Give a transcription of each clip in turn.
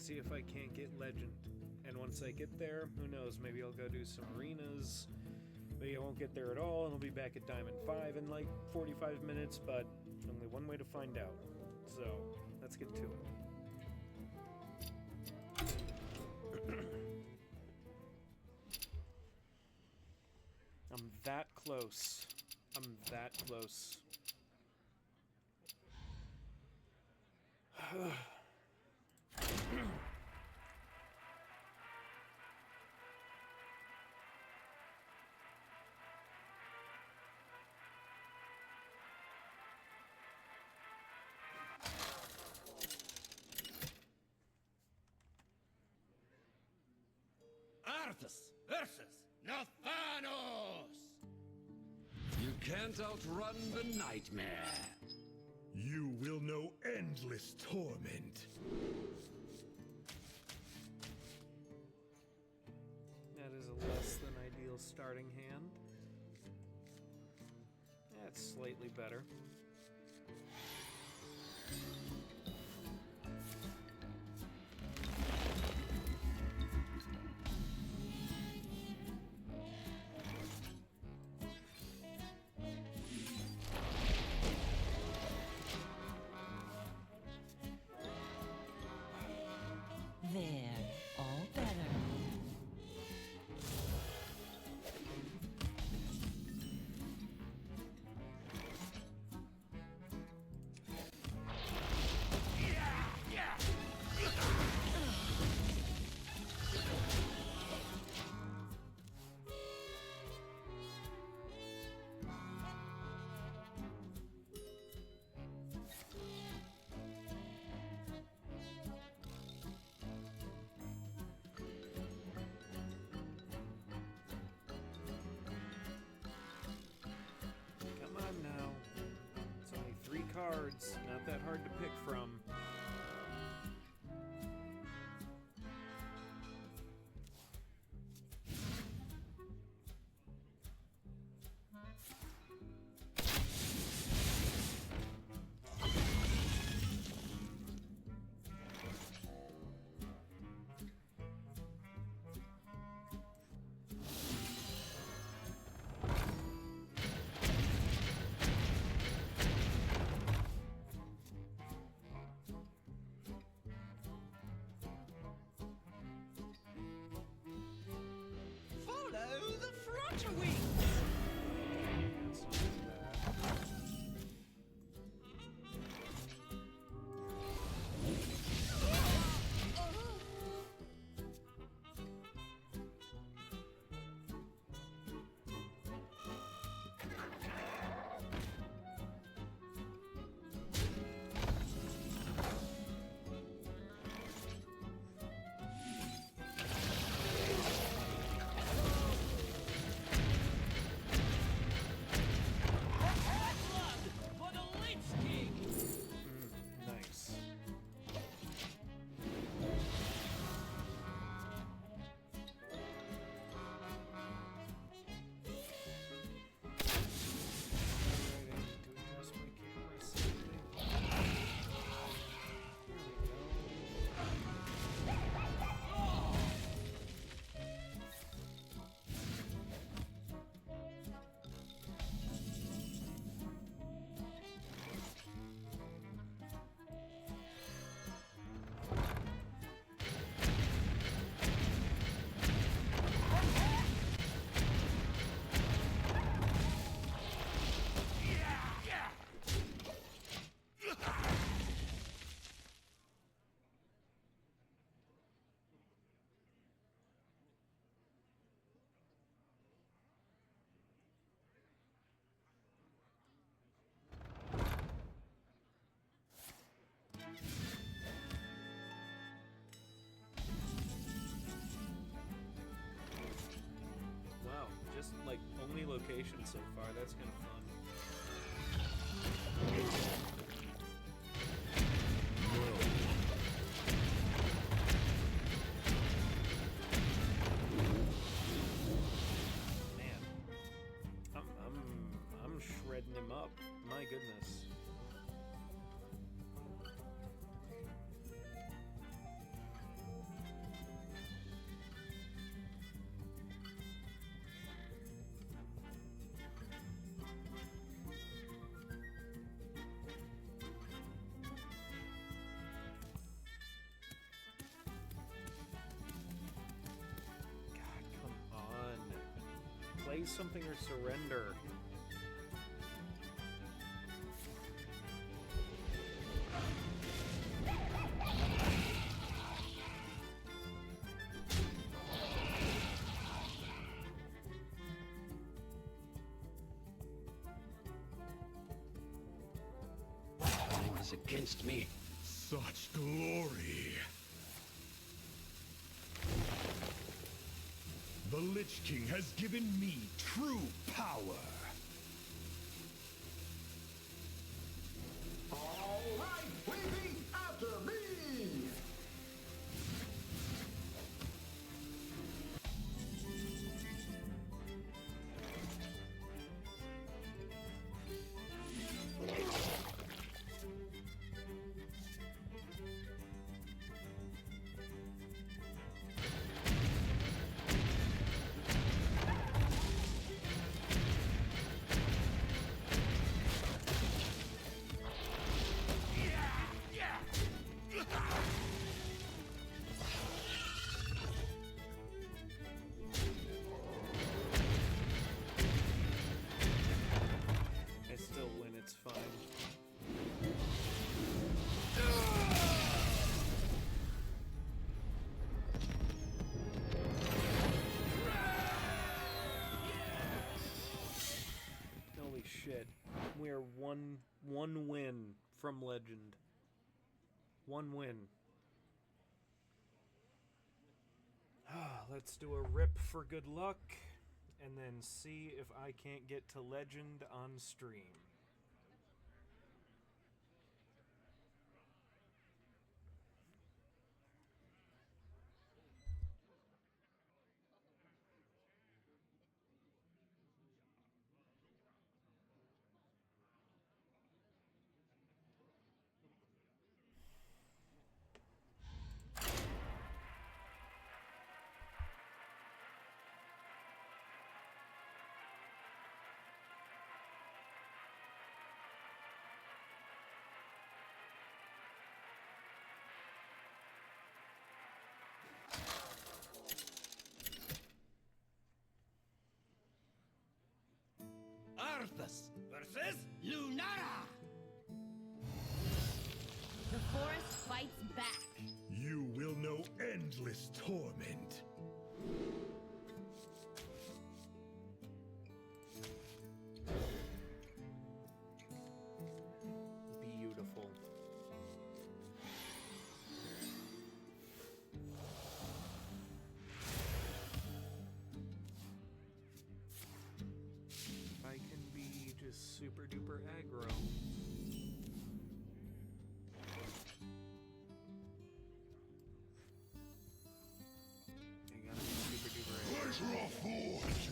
see if I can't get Legend. And once I get there, who knows, maybe I'll go do some arenas. Maybe I won't get there at all, and I'll be back at Diamond 5 in like 45 minutes, but only one way to find out. So, let's get to it. I'm that close. I'm that close. Arthas versus Nathanos! You can't outrun the nightmare. You will know endless torment. That is a less than ideal starting hand. That's slightly better. There, all better. Come on now. It's only 3 cards, not that hard to pick from. Follow the flutter wings! For the Lich King! Nice. Alright, I need to adjust my camera slightly. There we go. Wow, just like only location so far. That's kind of fun. Man, I'm shredding him up. My goodness. Seize something or surrender. It was against me. Such glory. The Lich King has given me true power. All right, baby, after me! I still win, it's fine. Holy shit. We are one win from Legend. One win. Let's do a rip for good luck, and then see if I can't get to Legend on stream. Arthas versus Lunara! The forest fights back. You will know endless torment. Beautiful. If I can be just super duper aggro. I gotta be super duper aggro. Pleasure of force.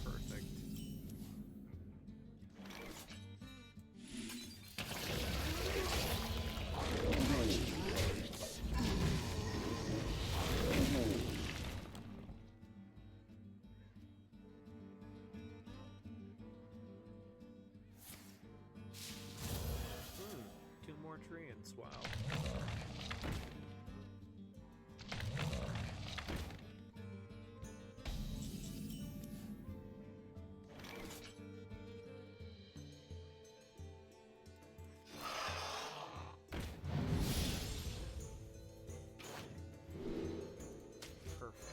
Perfect. Two more treants, wow. Perfect.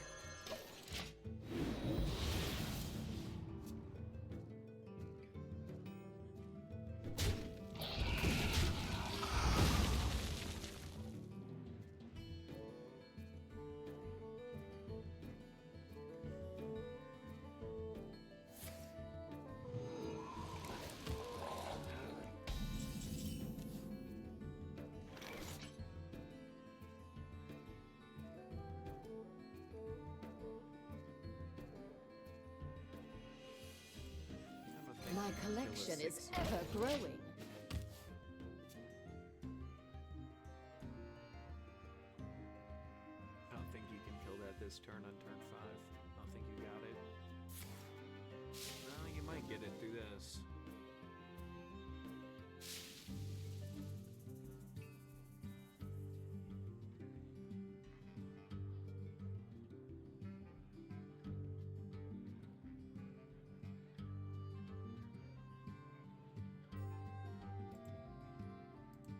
My collection is ever growing. I don't think you can kill that this turn on turn 5. I don't think you got it. might get it through this.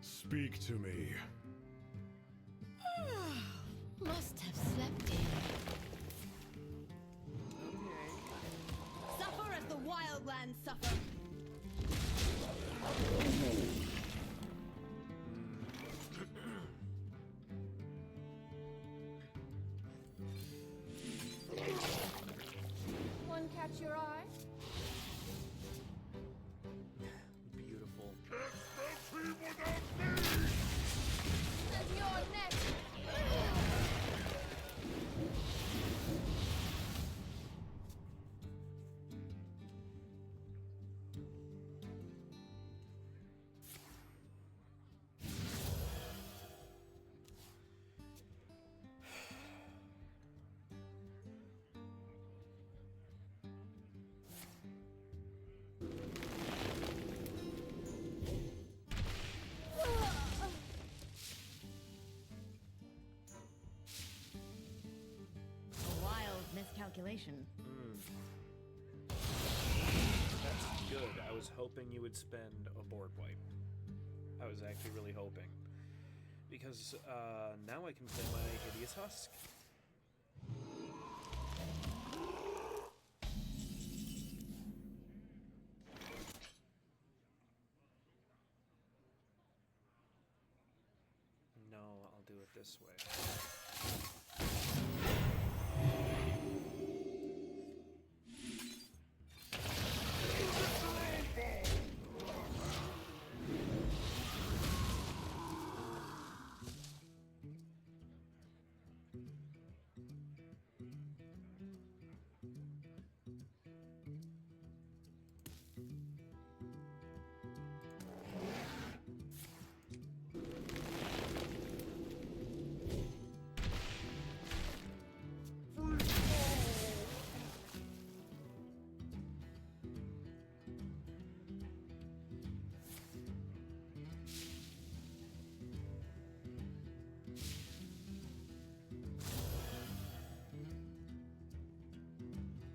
Speak to me. Must have slept in. Suffer as the wildlands suffer. One catch your eye? Beautiful. And your neck! A wild miscalculation. That's good. I was hoping you would spend a board wipe. I was actually really hoping. Because now I can play my Hideous Husk. No, I'll do it this way.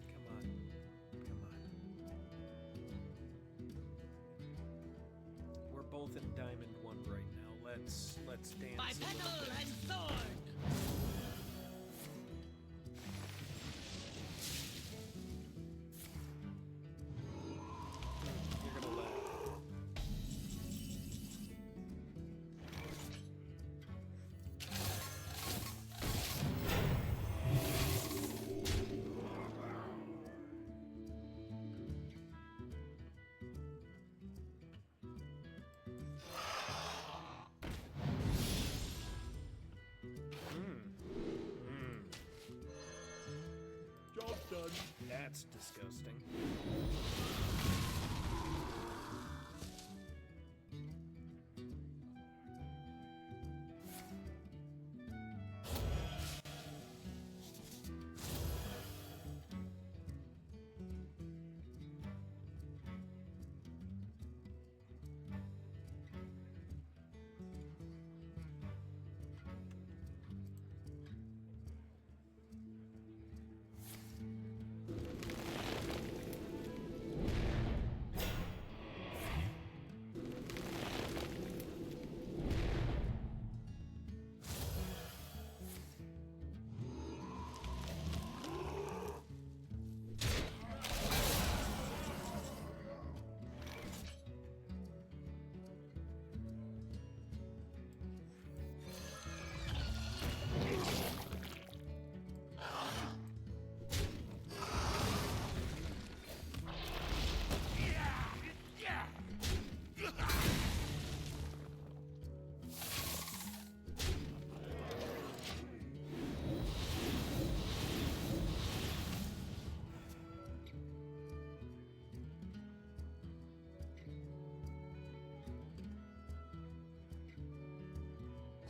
Come on. Come on. We're both in Diamond 1 right now. Let's dance By a little petal bit. and sword! You're gonna laugh. Job done. That's disgusting.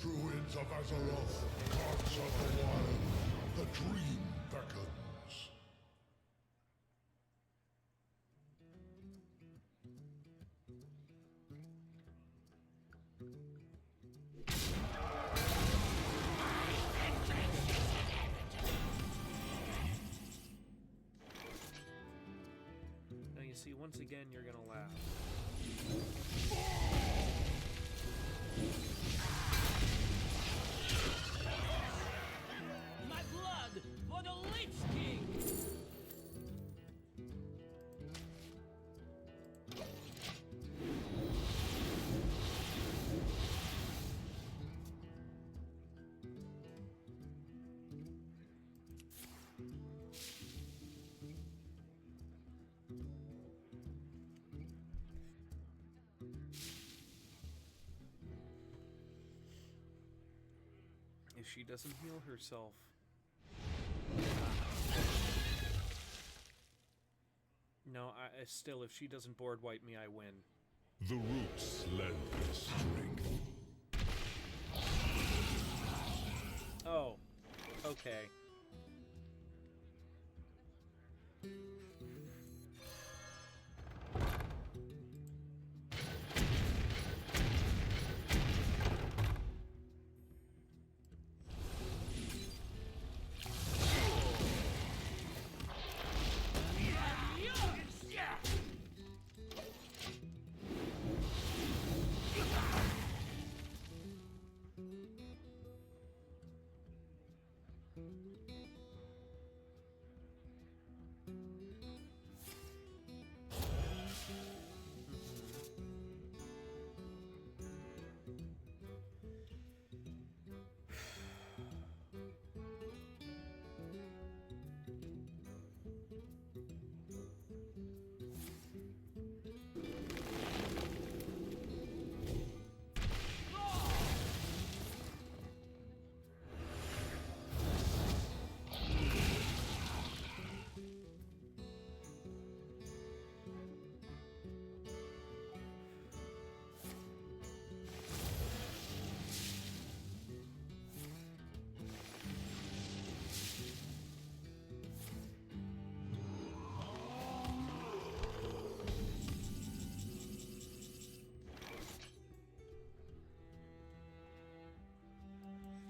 Druids of Azeroth, gods of the wild, the dream beckons. see, once again, you're gonna laugh. My blood for the Lich King! If she doesn't heal herself. No, still, if she doesn't board wipe me, I win. The roots lend their strength. Oh, okay.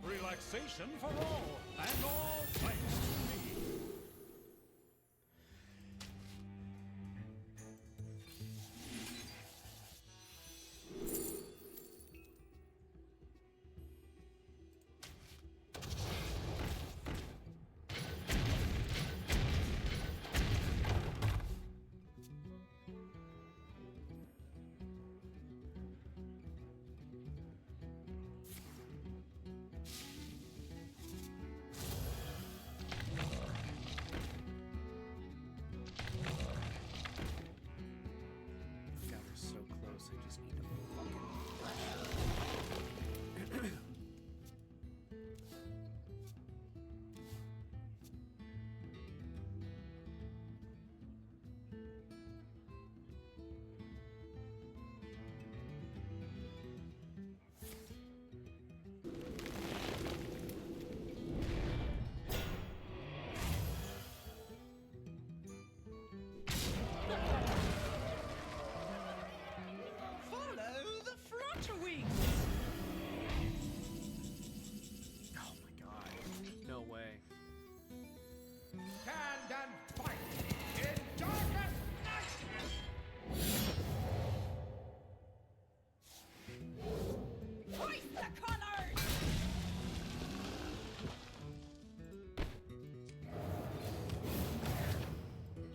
Relaxation for all, and all thanks to me. God, we're so close. I just need to fucking. Follow the Flutterwings! Oh my god. No way. Stand and fight in darkest night! Hoist the colors!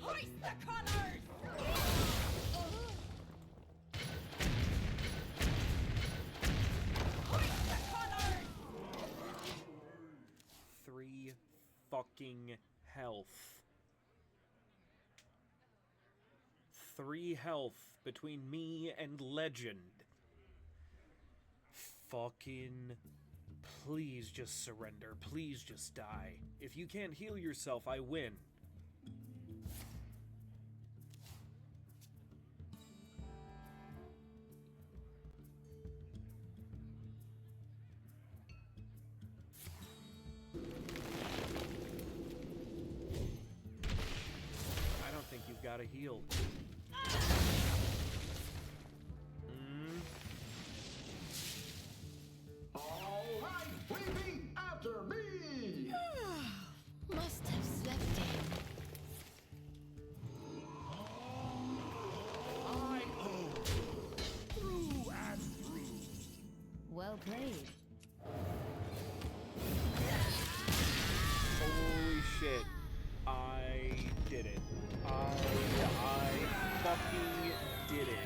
Hoist the colors! Hoist the colors! 3 fucking health. 3 health between me and Legend. Fucking. Please just surrender. Please just die. If you can't heal yourself, I win. I don't think you've got a heal. All right, repeat after me! Must have slept in. shit. I did it. I fucking did it.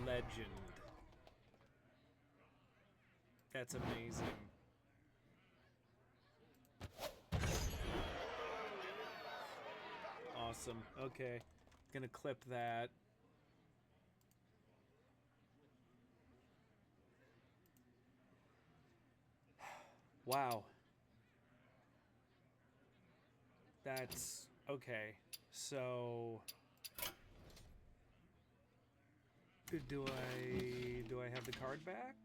Legend. That's amazing. Awesome. Okay. Gonna clip that. Wow. That's okay. So do I have the card back?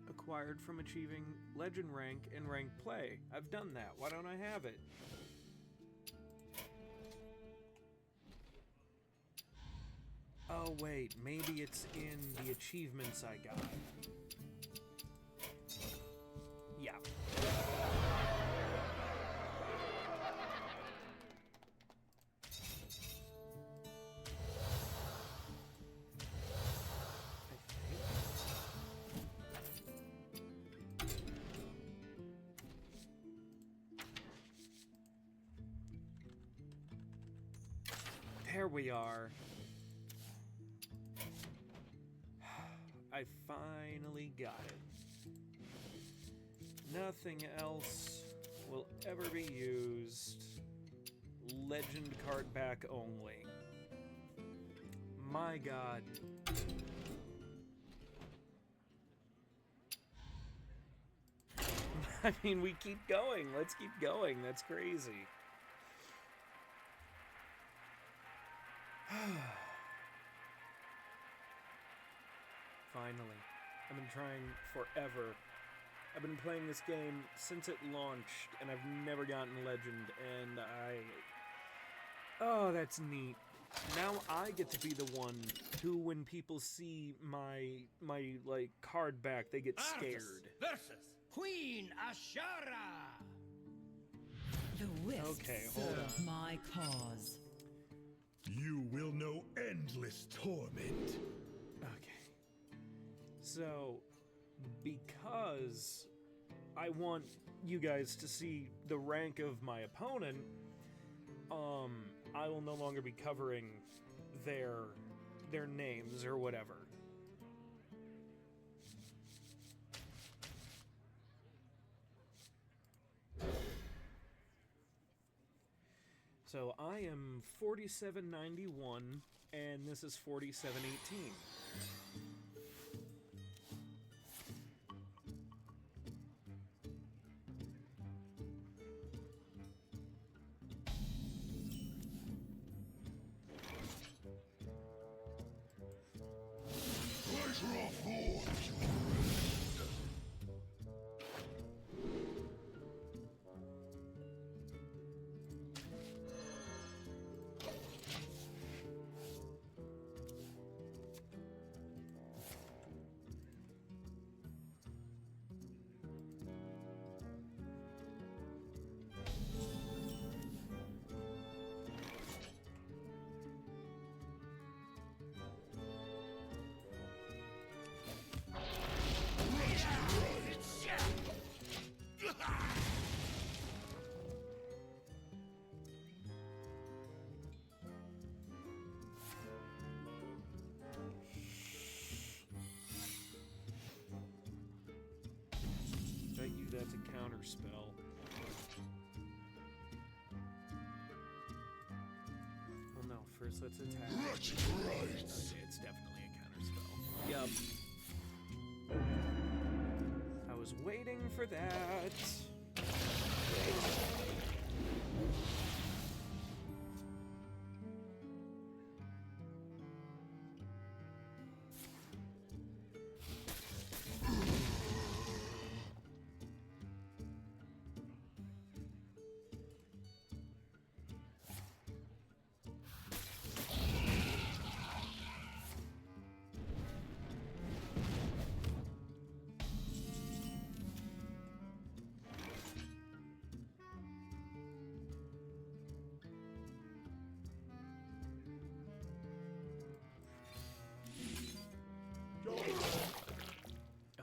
Acquired from achieving legend rank in ranked play. I've done that. Why don't I have it? Oh wait, maybe it's in the achievements I got. Yeah. There we are. I finally got it. Nothing else will ever be used. Legend card back only. My god. I mean, we keep going. Let's keep going. That's crazy. Finally. I've been trying forever. I've been playing this game since it launched, and I've never gotten Legend, and oh, that's neat. Now I get to be the one who, when people see my like, card back, they get scared. Versus Queen Ashara. The wisp Okay, hold serves on. my cause. You will know endless torment. Okay. So, because I want you guys to see the rank of my opponent, I will no longer be covering their names or whatever. So I am 4791, and this is 4718. Pleasure of thorns, you Bet you that's a counter spell. Well, no, first let's attack. wretched rights. Okay, it's definitely a counter spell. Yup. How was waiting for that.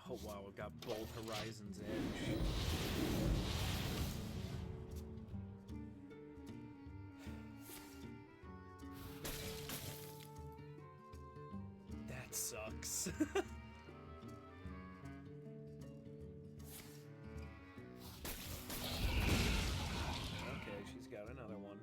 Oh wow, it got both Horizon's Edge. That sucks. Okay, she's got another one.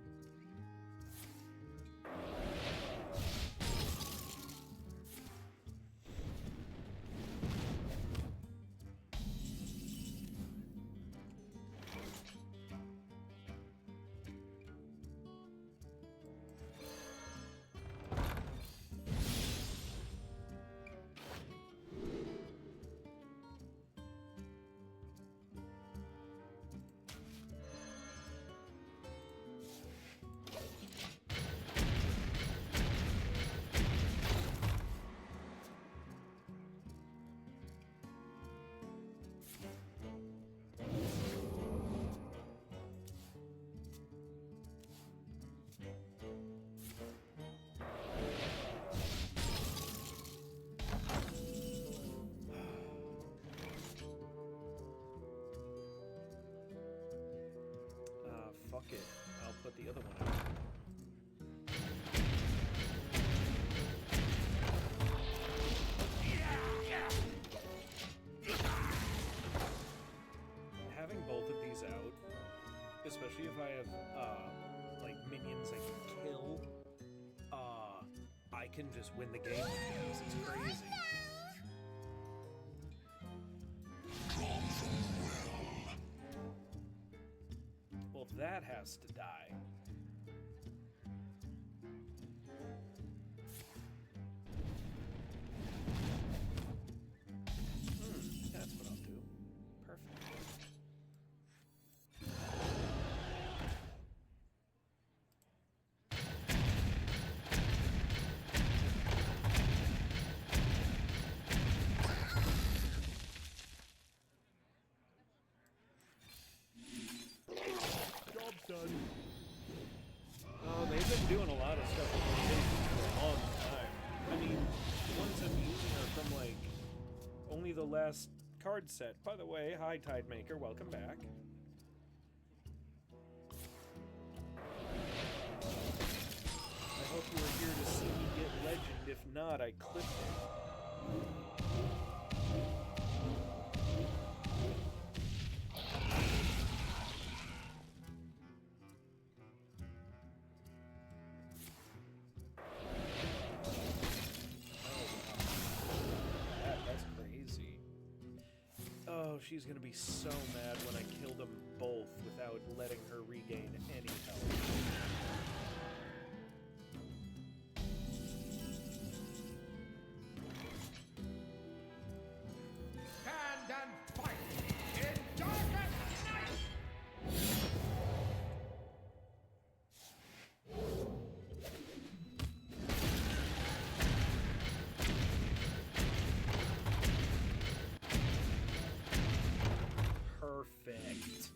Fuck it. I'll put the other one out. Having both of these out, especially if I have like minions I can kill, I can just win the game with these. It's crazy. Well, that has to die. That's what I'll do. Perfect. Done. Oh, they've been doing a lot of stuff with rotations for a long time. I mean, ones I'm using are from, like, only the last card set. By the way, hi, Tidemaker, welcome back. I hope you were here to see me get Legend. If not, I clipped it. That's crazy. Oh, she's gonna be so mad when I kill them both without letting her regain any health. Stand and fight in darkest night! Perfect.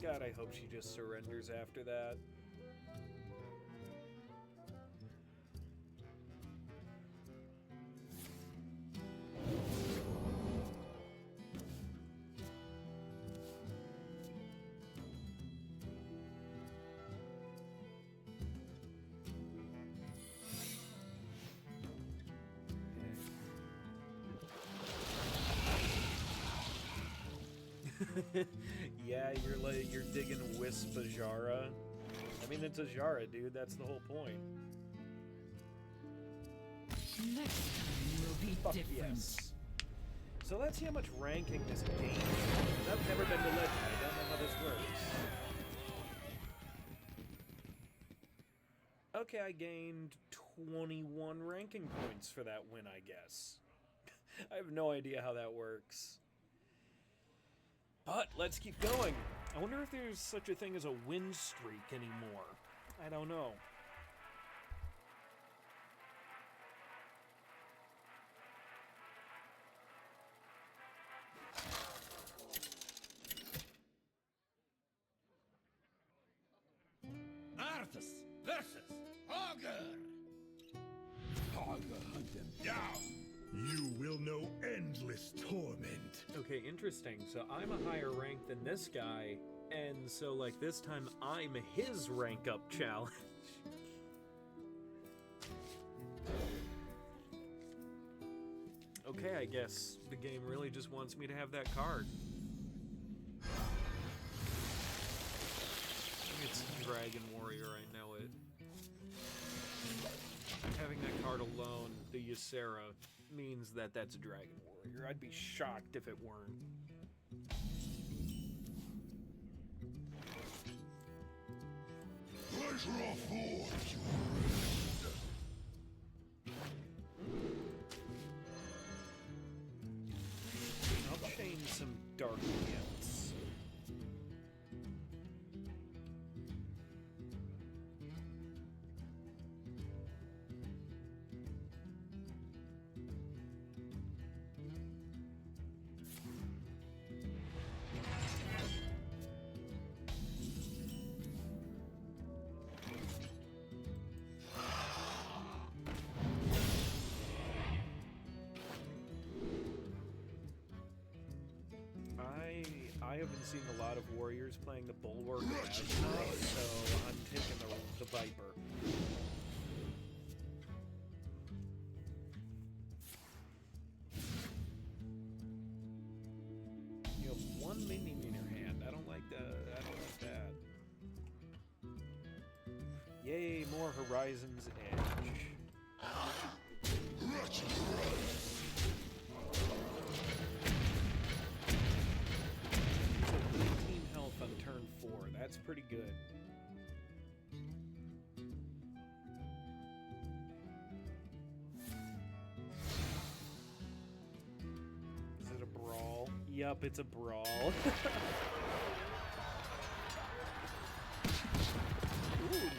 God, I hope she just surrenders after that. Yeah, you're digging Wisp Azara. I mean, it's Azara, dude. That's the whole point. Next time. Fuck different. yes. So let's see how much ranking this game is. I've never been to Legend. I don't know how this works. Okay, I gained 21 ranking points for that win, I guess. I have no idea how that works. But let's keep going. I wonder if there's such a thing as a win streak anymore. I don't know. Arthas versus Augur. Haga, hunt them down. You will know endless torment. Okay, interesting. So I'm a higher rank than this guy, and so like this time I'm his rank up challenge. Okay, I guess the game really just wants me to have that card. It's Dragon Warrior, I know it. Having that card alone, the Ysera, means that that's a Dragon Warrior. I'd be shocked if it weren't. Pleasure of forge. I'll chain some Dark Gifts. I have been seeing a lot of warriors playing the Bulwark of Ashnod, so I'm taking the Viper. You have one minion in your hand. I don't like that. Yay, more Horizon's Edge. On turn 4. That's pretty good. Is it a brawl? Yup, it's a brawl. Ooh,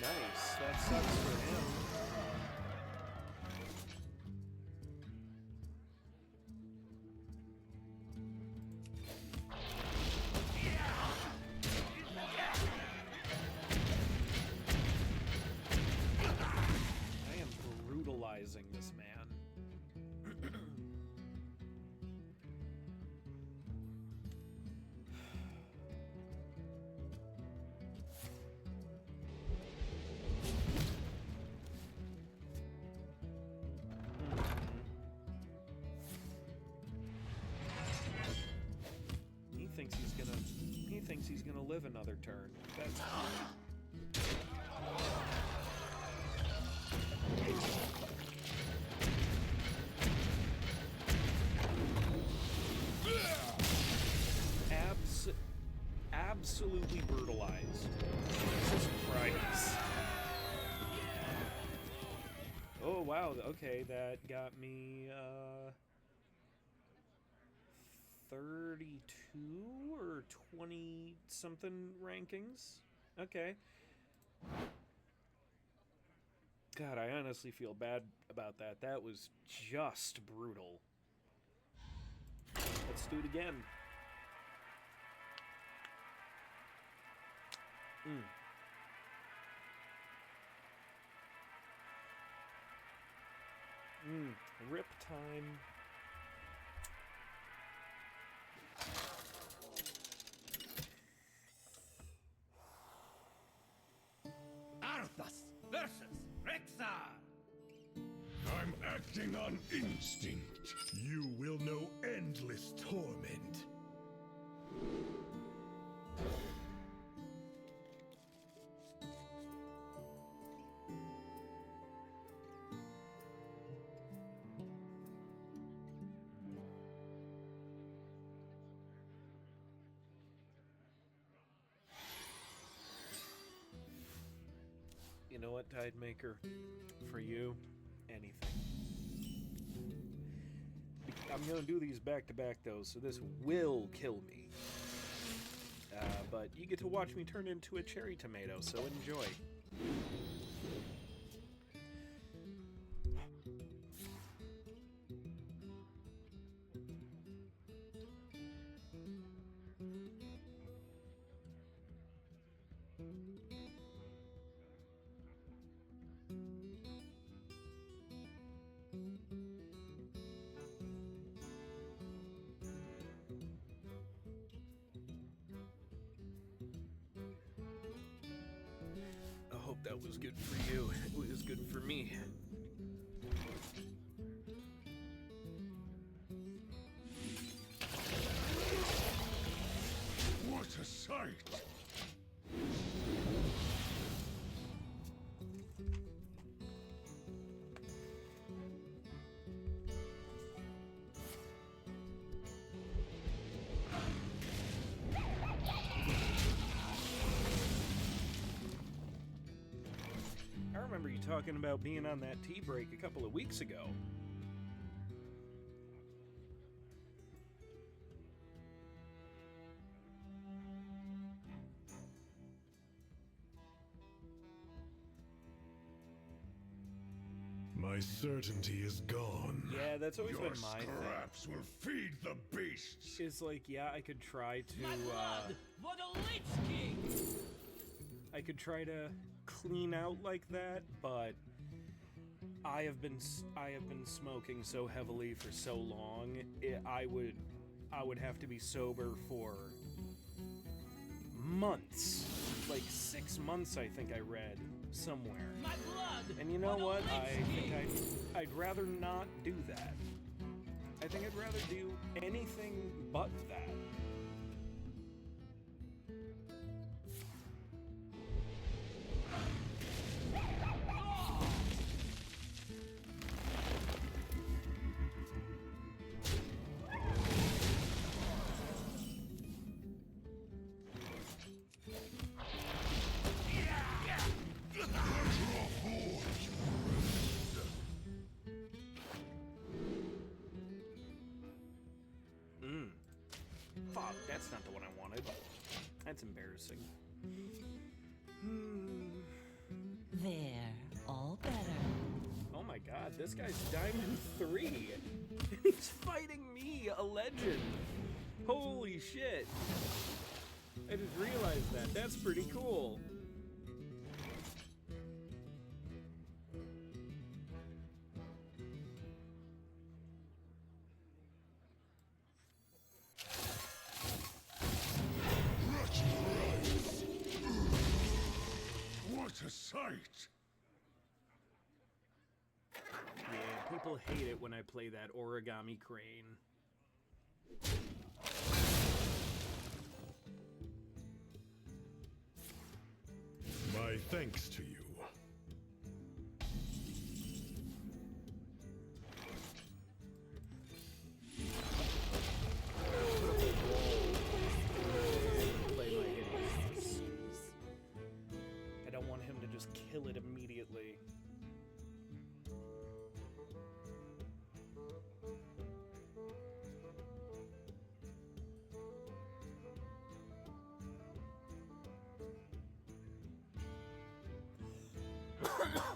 nice. That sucks for him. This man. He thinks he's gonna live another turn. That's absolutely brutalized. Jesus Christ. Oh wow, okay, that got me 32 or 20 something rankings. Okay. God, I honestly feel bad about that. That was just brutal. Let's do it again. Rip time. Arthas versus Rexxar. I'm acting on instinct. You will know endless torment. know what, Tidemaker? For you, anything. I'm gonna do these back to back though, so this will kill me. But you get to watch me turn into a cherry tomato, so enjoy. I hope that was good for you. It was good for me. What a sight! I remember you talking about being on that tea break a couple of weeks ago. My certainty is gone. Yeah, that's always Your been my thing. scraps will feed the beasts. It's like, yeah, I could try to, My blood for the Lich King! I could try to clean out like that, but I have been smoking so heavily for so long. I would have to be sober for months, like 6 months. I think I read somewhere. My blood And you know for the what? Lich I think King! I'd rather not do that. I think I'd rather do anything but that. Fuck, that's not the one I wanted. That's embarrassing. There, all better. Oh my god, this guy's Diamond 3. He's fighting me, a legend. Holy shit. I just realized that. That's pretty cool. What a sight! Yeah, people hate it when I play that origami crane. My thanks to you. Play my hit. I don't want him to just kill it immediately.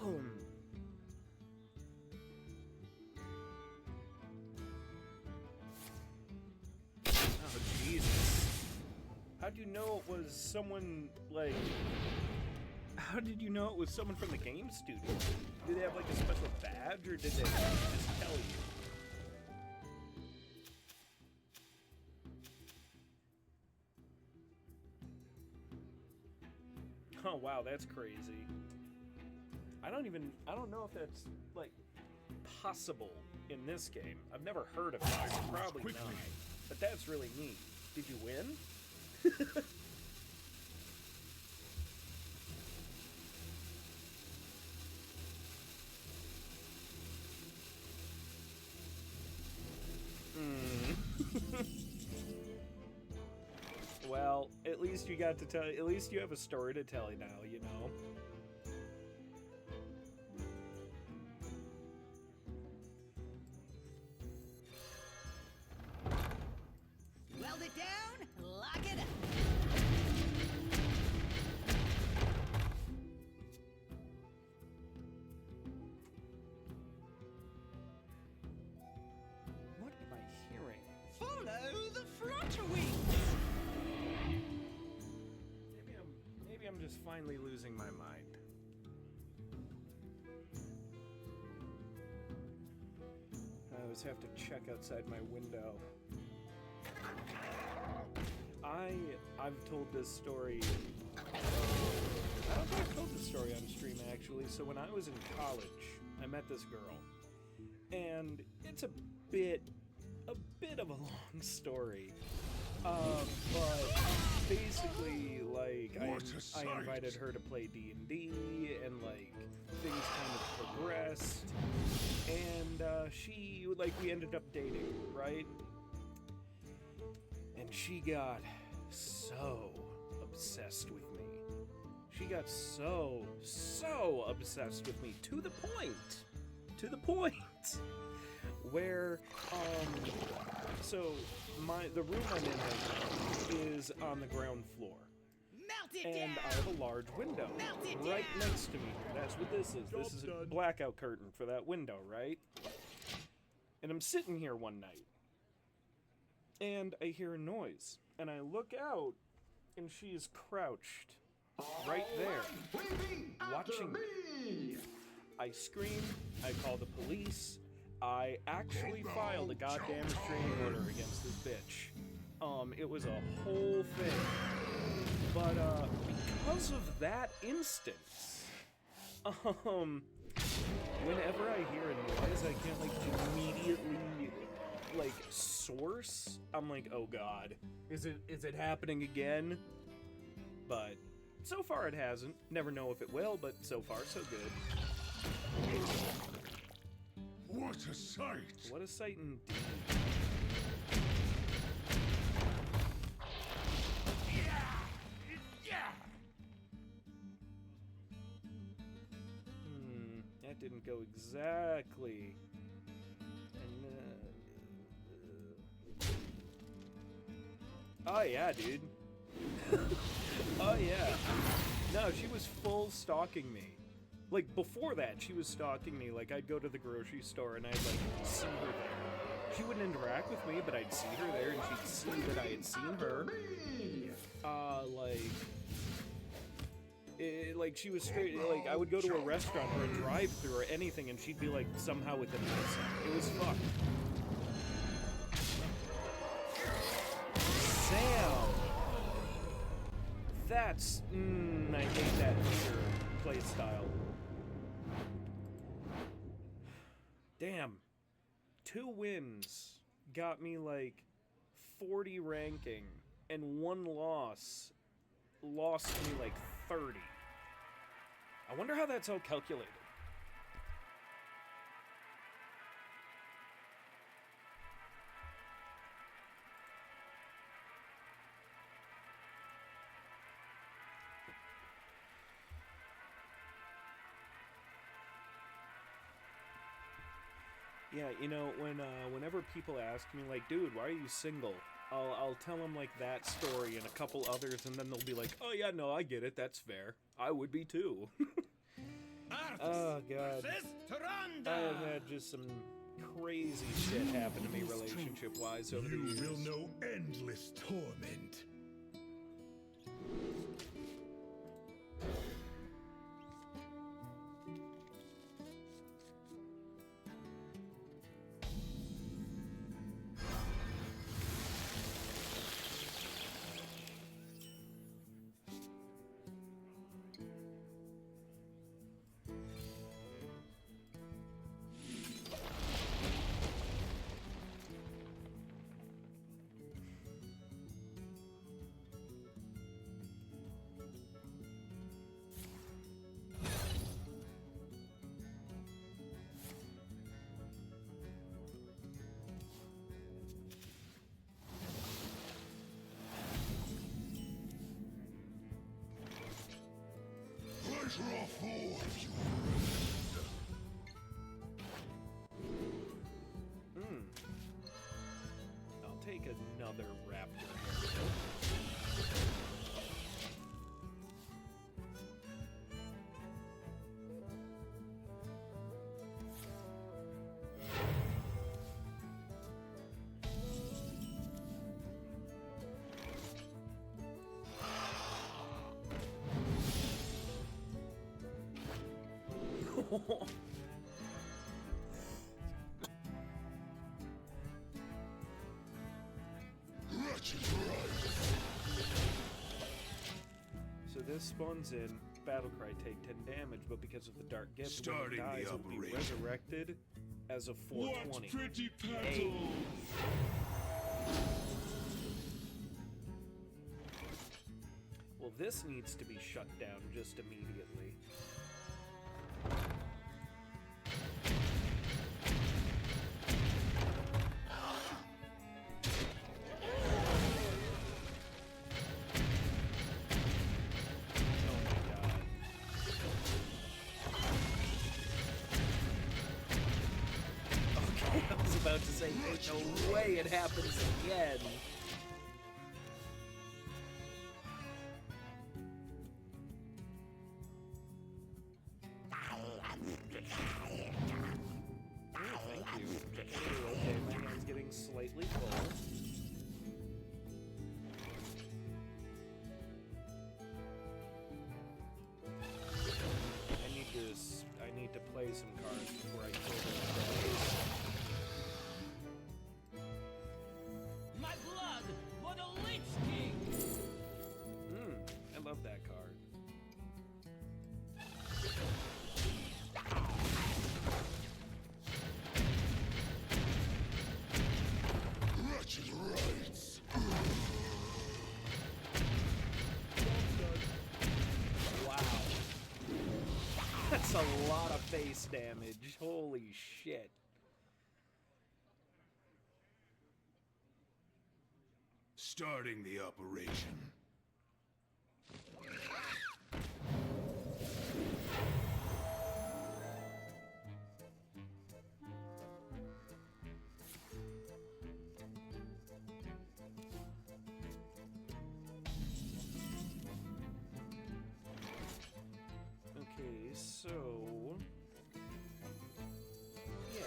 Oh, Jesus. How'd you know it was someone, like... How did you know it was someone from the game studio? Did they have, like, a special badge, or did they just tell you? Oh, wow, that's crazy. I don't know if that's, like, possible in this game. I've never heard of it, so probably not. But that's really neat. Did you win? Well, at least you got to tell. At least you have a story to tell now. You know. Spread your wings. Maybe I'm just finally losing my mind. I always have to check outside my window. I've told this story. I don't think I've told this story on stream actually. So when I was in college, I met this girl, and it's a bit of a long story. But basically, like, I invited her to play D&D, and like things kind of progressed, and we ended up dating, right? And she got so obsessed with me. She got so obsessed with me to the point where so the room I'm in is on the ground floor. Melt it And down. I have a large window Melt it right down. next to me. That's what this is. This is a blackout curtain for that window, right? And I'm sitting here one night, and I hear a noise, and I look out, and she is crouched right there, Waving after watching me. me. I scream, I call the police, I actually filed a goddamn restraining order against this bitch. It was a whole thing. But, because of that instance, whenever I hear a noise I can't, like, immediately, like, source, I'm like, oh god, is it happening again? But so far it hasn't. Never know if it will, but so far so good. What a sight! What a sight indeed. That didn't go exactly. And, oh yeah, dude. Oh yeah. No, she was full stalking me. Like, before that, she was stalking me. Like, I'd go to the grocery store and I'd, like, see her there. She wouldn't interact with me, but I'd see her there and she'd see that I had seen her. Like, she was straight, like, I would go to a restaurant or a drive-thru or anything and she'd be, like, somehow within eyesight. It was fucked. Sam! That's, I hate that leader playstyle. Damn. 2 wins got me like 40 ranking, and 1 loss lost me like 30. I wonder how that's all calculated. Yeah, you know, whenever people ask me, like, dude, why are you single? I'll tell them, like, that story and a couple others, and then they'll be like, oh, yeah, no, I get it, that's fair. I would be, too. Oh, God. I have had just some crazy shit happen to me relationship-wise over the You years. will know endless torment. Pleasure of all of you. I'll take another raptor. this spawns in. Battlecry take 10 damage, but because of the dark gift, Starting when he dies, the he'll be operation. resurrected as a 420. What pretty Hey. petals! Well, this needs to be shut down just immediately. Oh my god. Okay, I was about to say, there's no way it happens again. Thank you. Okay, my hand's getting slightly full. I need to play some cards before I kill those guys. My blood for the Lich King! I love that card. Wretched rights! Wow. That's a lot of face damage. Holy shit. Starting the operation. Okay, so... yeah.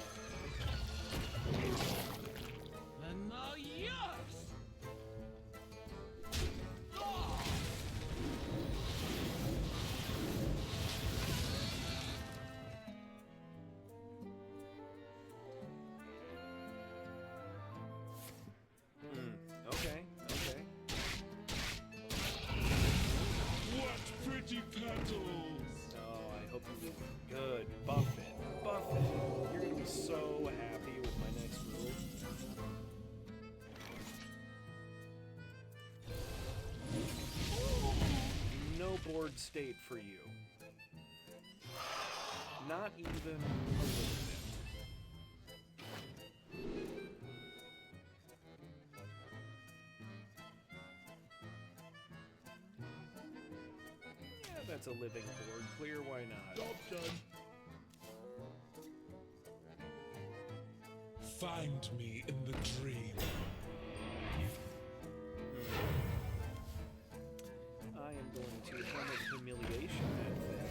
And now yours! Okay, okay. What pretty petals! Oh, I hope you do good. Buff it. Buff it. You're gonna be so happy with my next move. No board state for you. Not even a little bit. Yeah, that's a living board. Clear, why not? Job done. Find me in the dream. I am going to Helm of Humiliation that thing.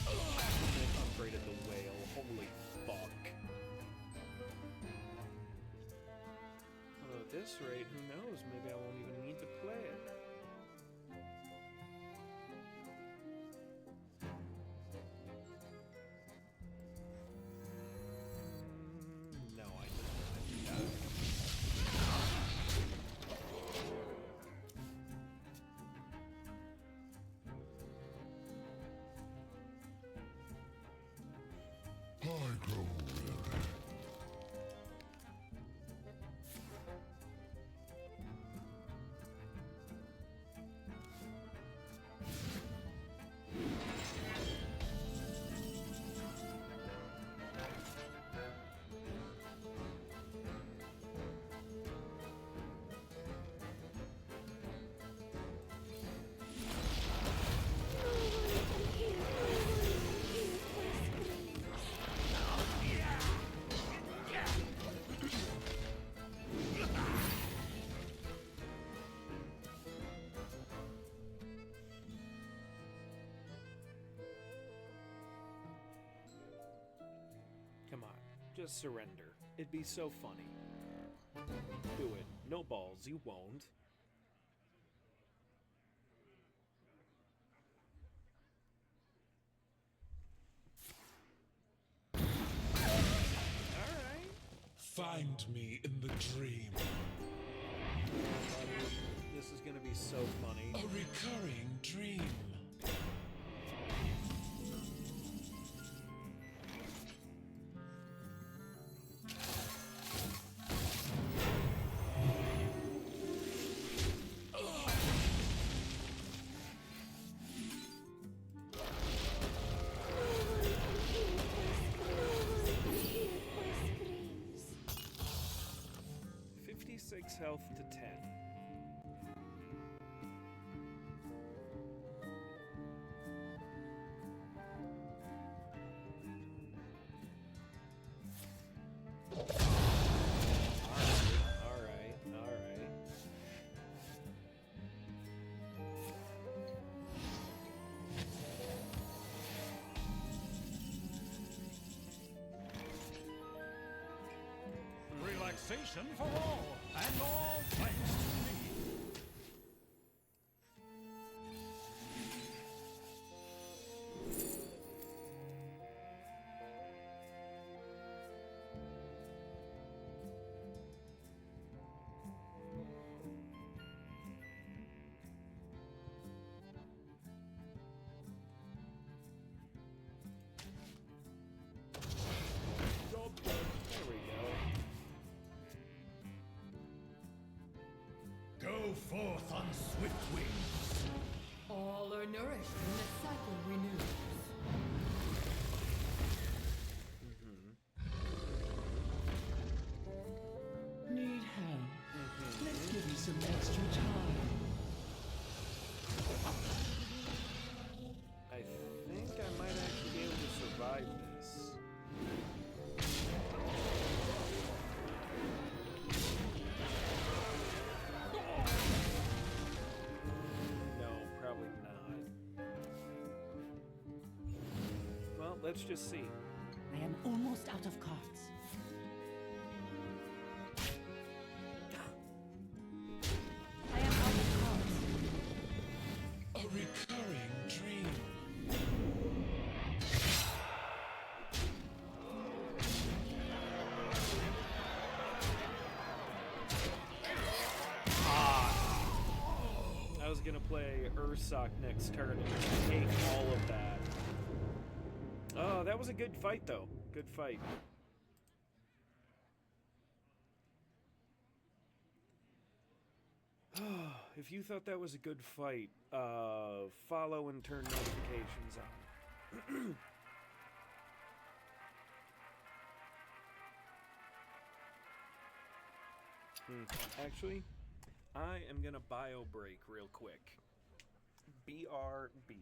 I upgraded the whale. Holy fuck. Although at this rate, who knows? Maybe I won't even need to play it. No, I just want to die. I grow weary. Come on, just surrender. It'd be so funny. Do it. No balls, you won't. Alright. Find me in the dream. This is gonna be so funny. A recurring dream. Health to 10. All right. Relaxation for all, and all thanks to me. Job done. There we go. Go forth on swift wings. All are nourished when the cycle renews. Need help? Let's give you some extra time. I think I might actually be able to survive this. No, probably not. Well, let's just see. I am almost out of cards. I am out of cards. A recurring dream. I was gonna play Ursoc next turn and just take all of that. Oh, that was a good fight, though. Good fight. If you thought that was a good fight, follow and turn notifications on. Actually, I am gonna bio break real quick. BRB.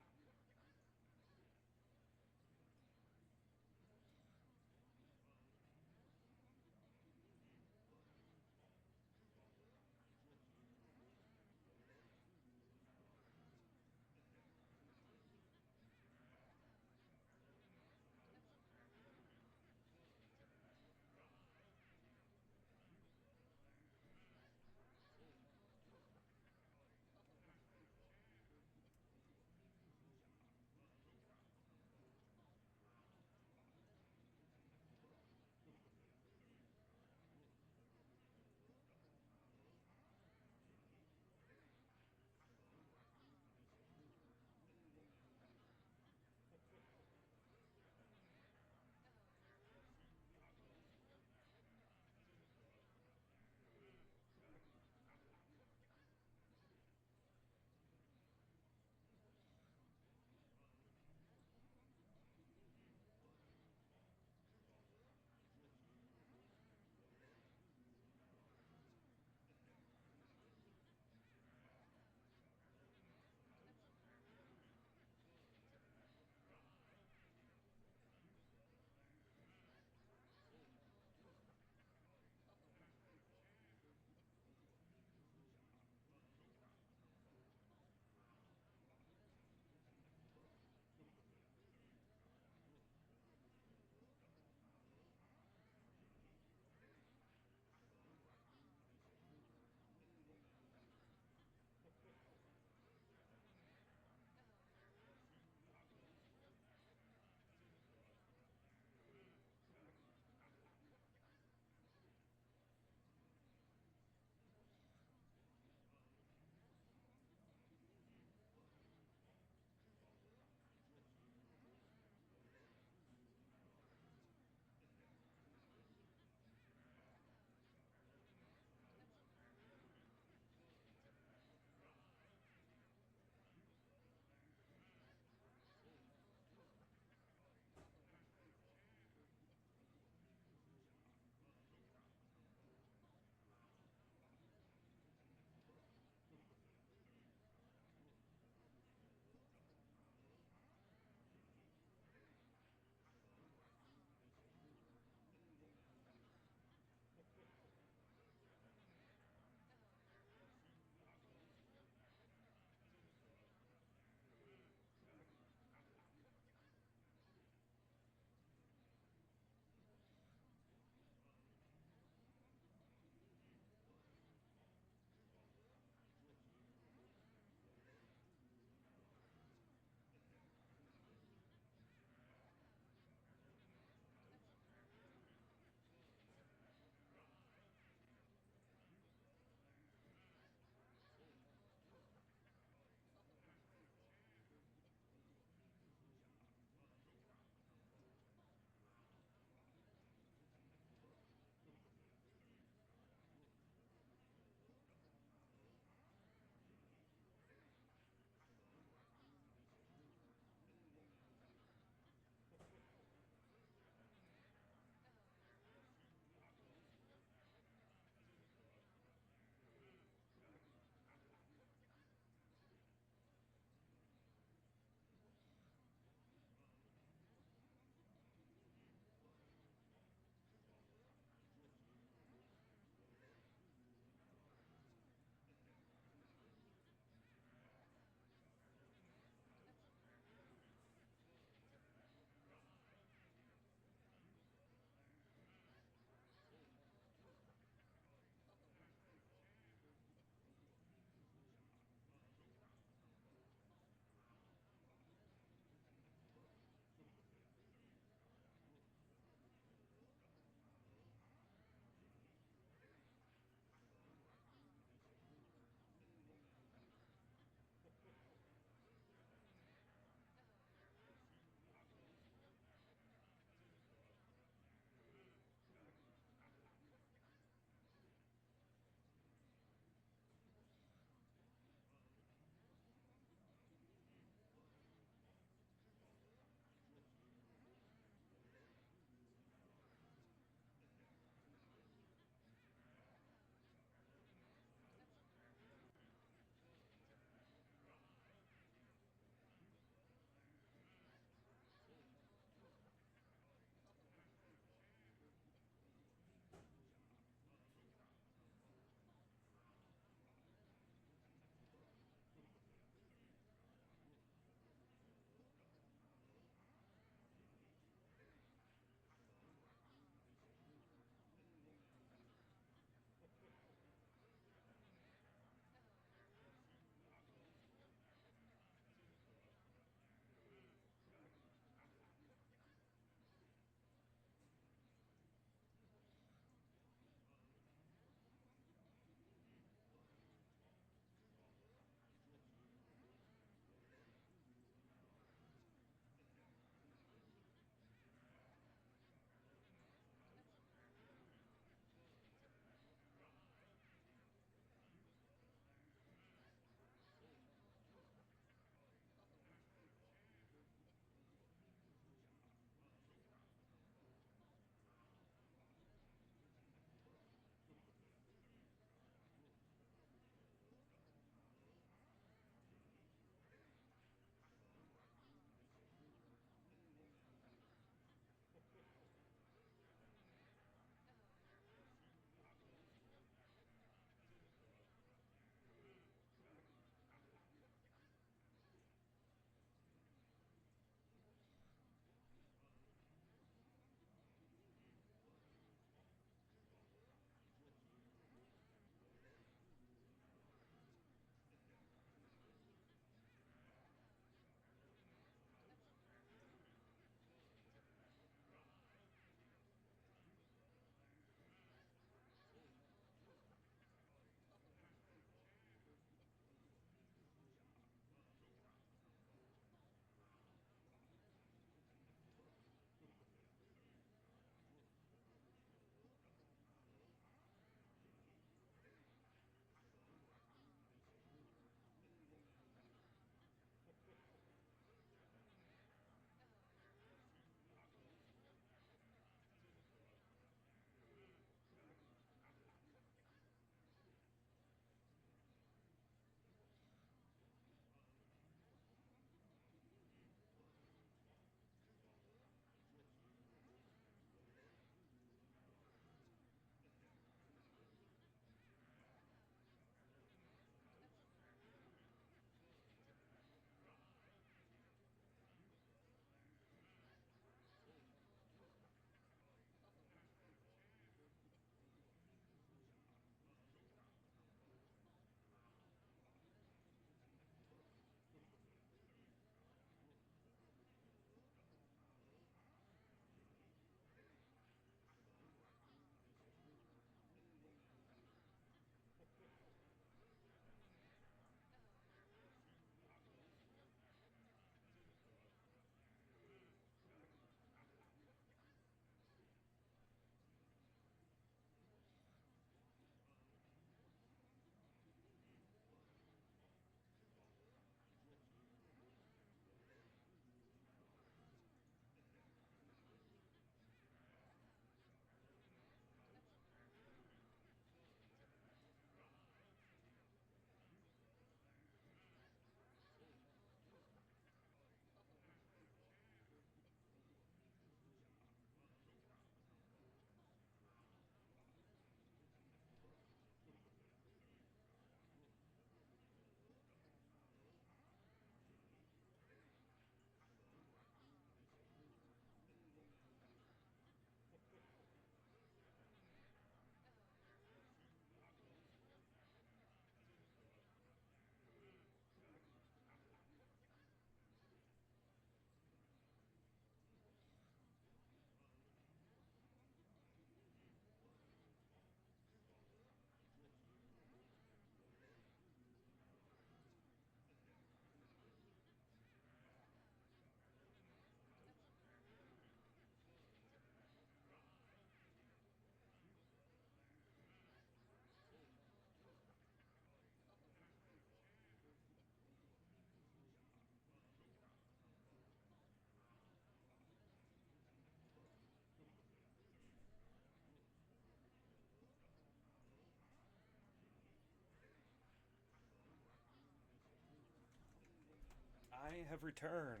have returned.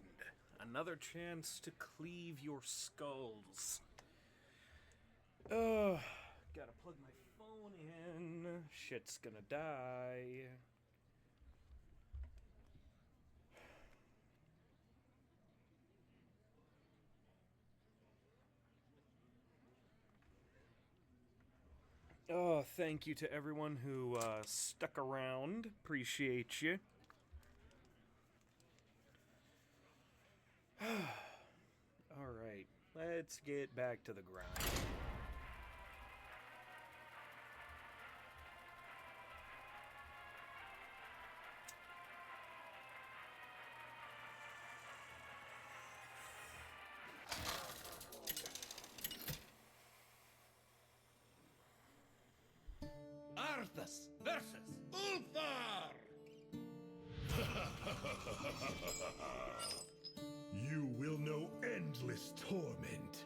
Another chance to cleave your skulls. Gotta plug my phone in. Shit's gonna die. Oh, thank you to everyone who stuck around. Appreciate you. Alright, let's get back to the grind. Arthas versus Ulthar! You will know endless torment.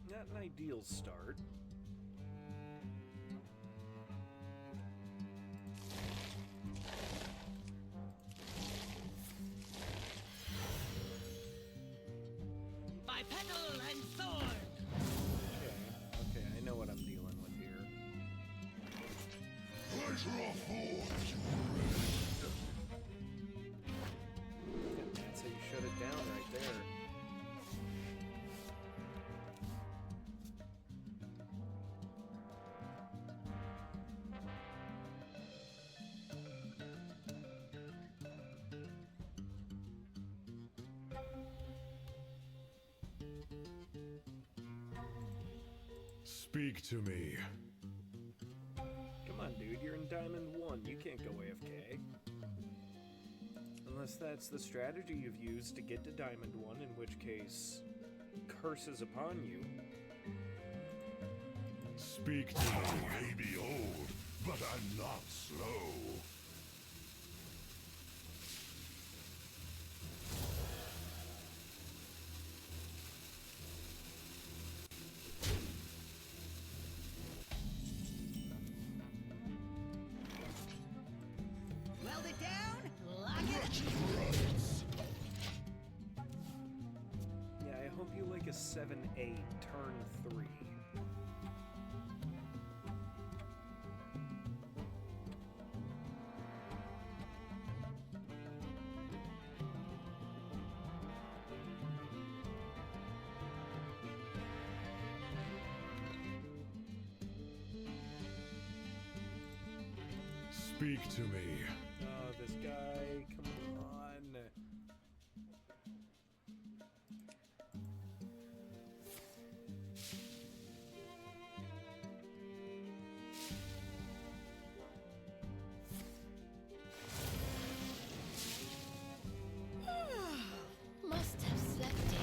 Not an ideal start. Bipedal and sword. Okay, I know what I'm dealing with here. Pleasure of force, And that's how you shut it down right there. Speak to me. Come on, dude, you're in Diamond 1. You can't go AFK. Unless that's the strategy you've used to get to Diamond 1, in which case, curses upon you. Speak to me. I may be old, but I'm not slow. Weld it down. Lock it. Yeah, I hope you like a 7-8, turn 3. Speak to me. Oh, this guy, come on. Must have slept in.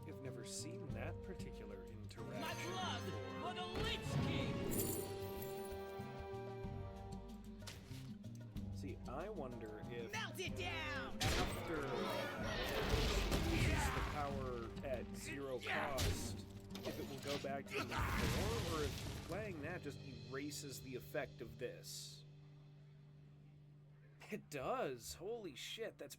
You've never seen that particular interaction. My blood before. for the Lich King. See, I wonder if Melt it down. after she uses the power at 0 cost, if it will go back to being 4, or if playing that just erases the effect of this. It does. Holy shit, that's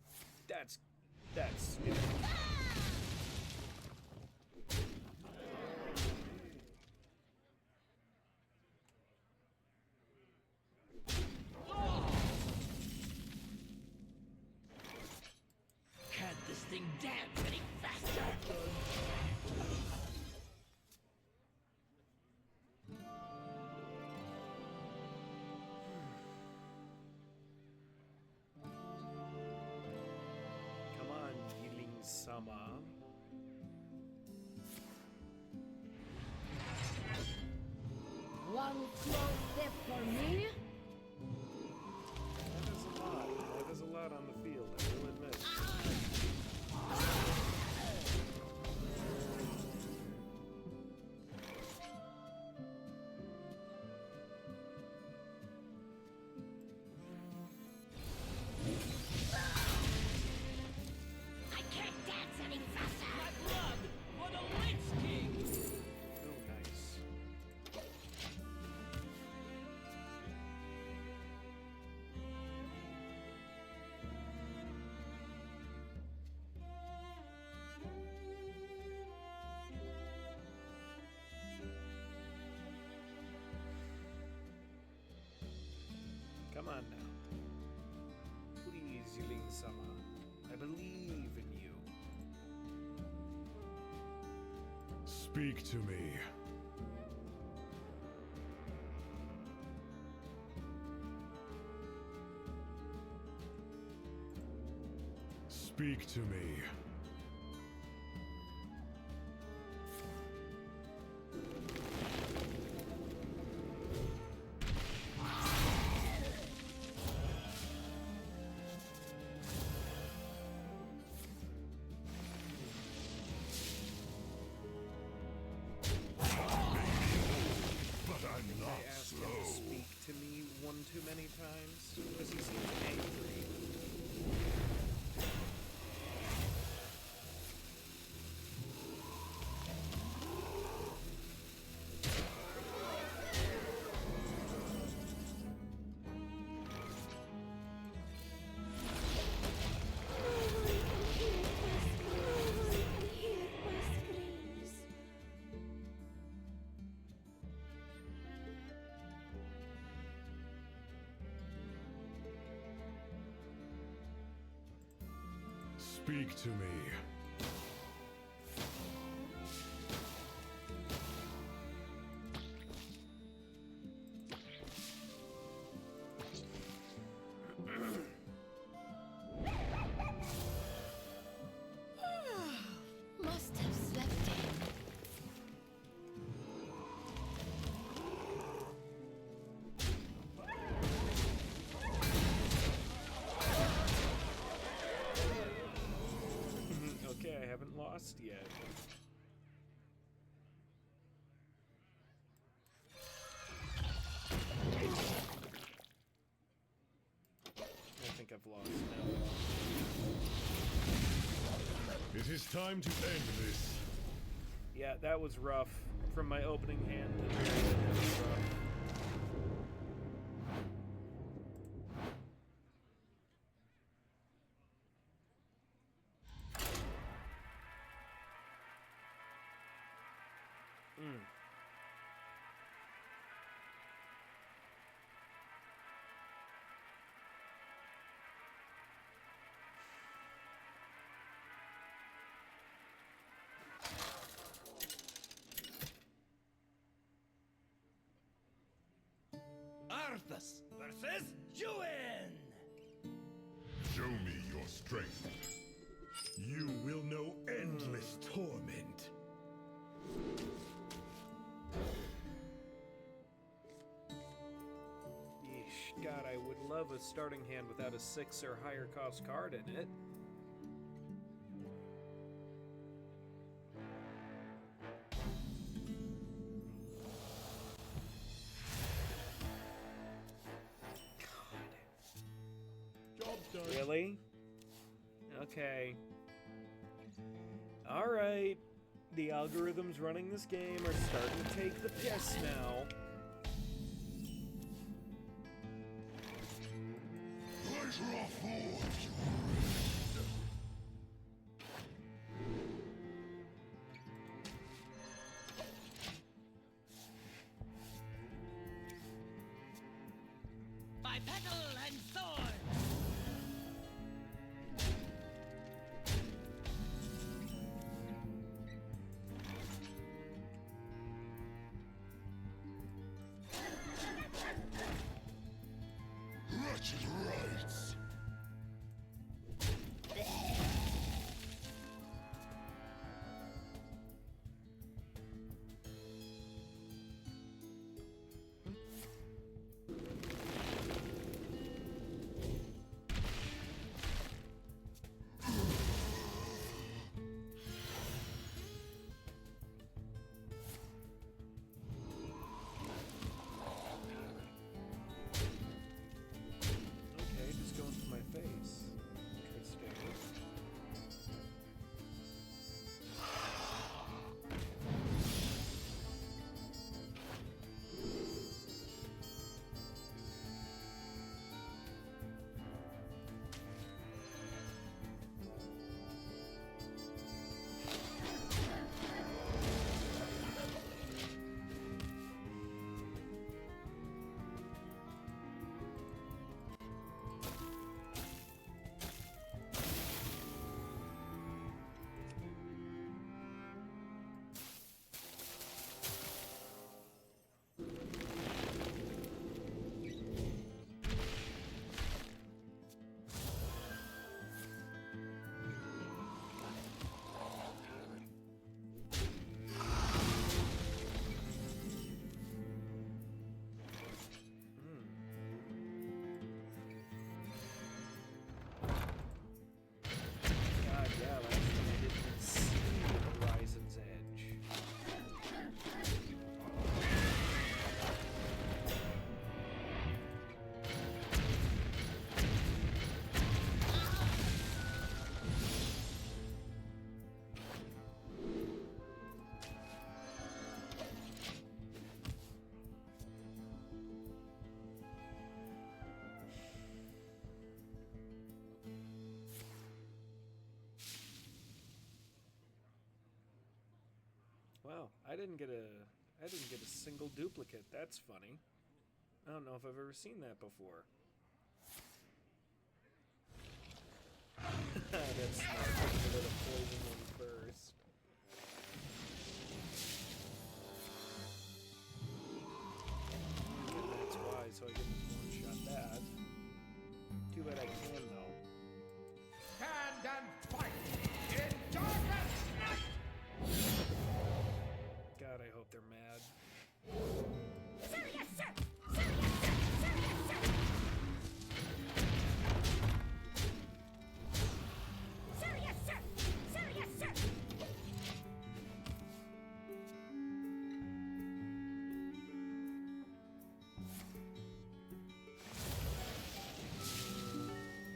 Can't this thing dance any faster? it for me? That is a lot. That is a lot on the field, I will admit. I can't dance any faster! My blood for the Lich King! Oh, nice. Come on now. Please, Yulin-sama. I believe in you. Speak to me. Speak to me. But I'm I not asked him slow. to speak to me one too many times because he seems angry. Speak to me. Must have slept in. Okay, I haven't lost yet. I think I've lost now. It is time to end this. Yeah, that was rough. From my opening hand to the very end, that was rough. Arthas versus Juin! Show me your strength. You will know endless torment. Yeesh, God, I would love a starting hand without a 6 or higher cost card in it. Job's done. Really? Okay. Alright. The algorithms running this game are starting to take the piss now. Pleasure of forge. By petal and sword! Wretched rights. I didn't get a single duplicate. That's funny. I don't know if I've ever seen that before. That's smart. Let's give it a poison one first. And that's why, so I can one-shot that. Too bad I can, though. Stand and fight in darkest night! God, I hope they're mad. Sir, yes, sir! Sir, yes, sir! Sir, yes, sir! Sir, yes, sir! Sir, yes, sir!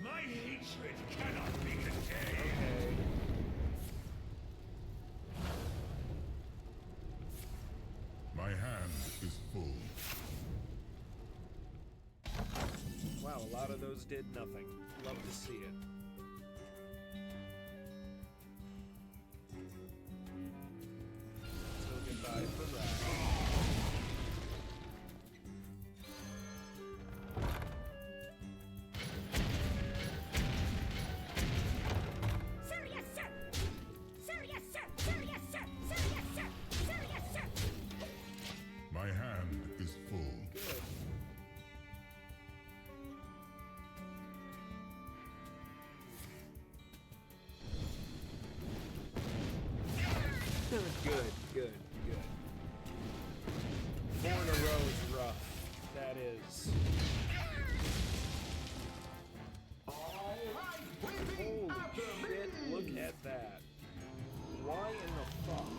My hatred cannot be contained. Okay. My hand is full. Wow, a lot of those did nothing. Love to see it. So goodbye for Rat. Sir, yes, sir! Sir, yes, sir! Sir, yes, sir! Sir, yes, sir! Sir, yes, sir! My hand is full. Good. Good, good, good. 4 in a row is rough. That is. All right, waving Holy after shit, me! look at that. Why in the fuck?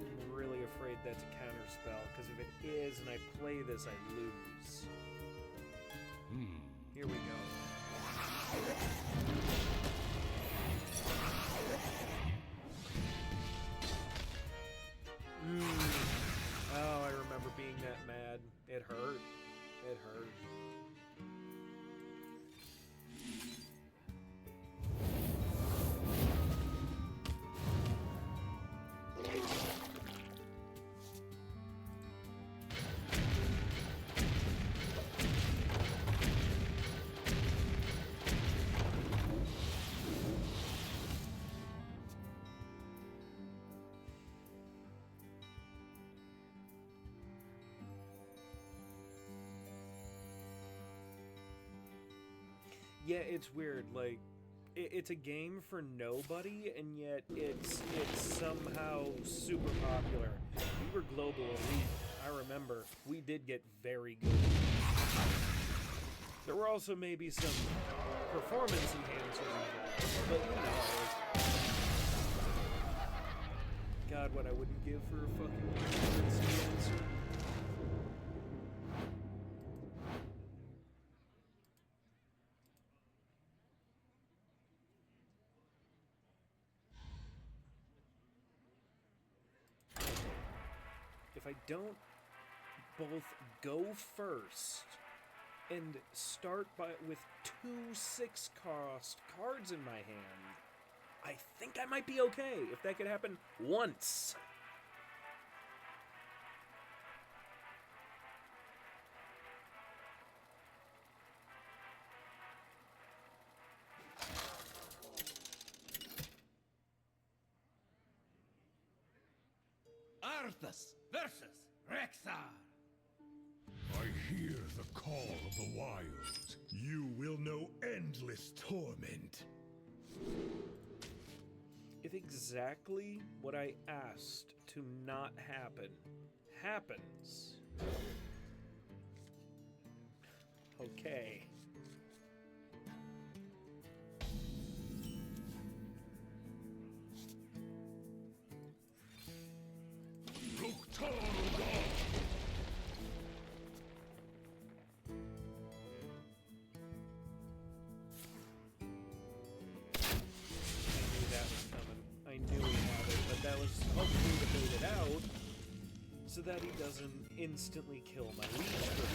I'm really afraid that's a counterspell, because if it is and I play this, I lose. Here we go. Oh, I remember being that mad. It hurt. It hurt. Yeah, it's weird. Like, it's a game for nobody, and yet it's somehow super popular. We were global elite. I remember we did get very good. There were also maybe some performance enhancers, but you know. God, what I wouldn't give for a fucking performance enhancer. If I don't both go first and start with 2 6-cost cards in my hand, I think I might be okay if that could happen once. Arthas versus Rexar. I hear the call of the wild. You will know endless torment. If exactly what I asked to not happen happens, okay. I knew that was coming. I knew he had it, but that was hopefully to bait it out. so that he doesn't instantly kill my leech for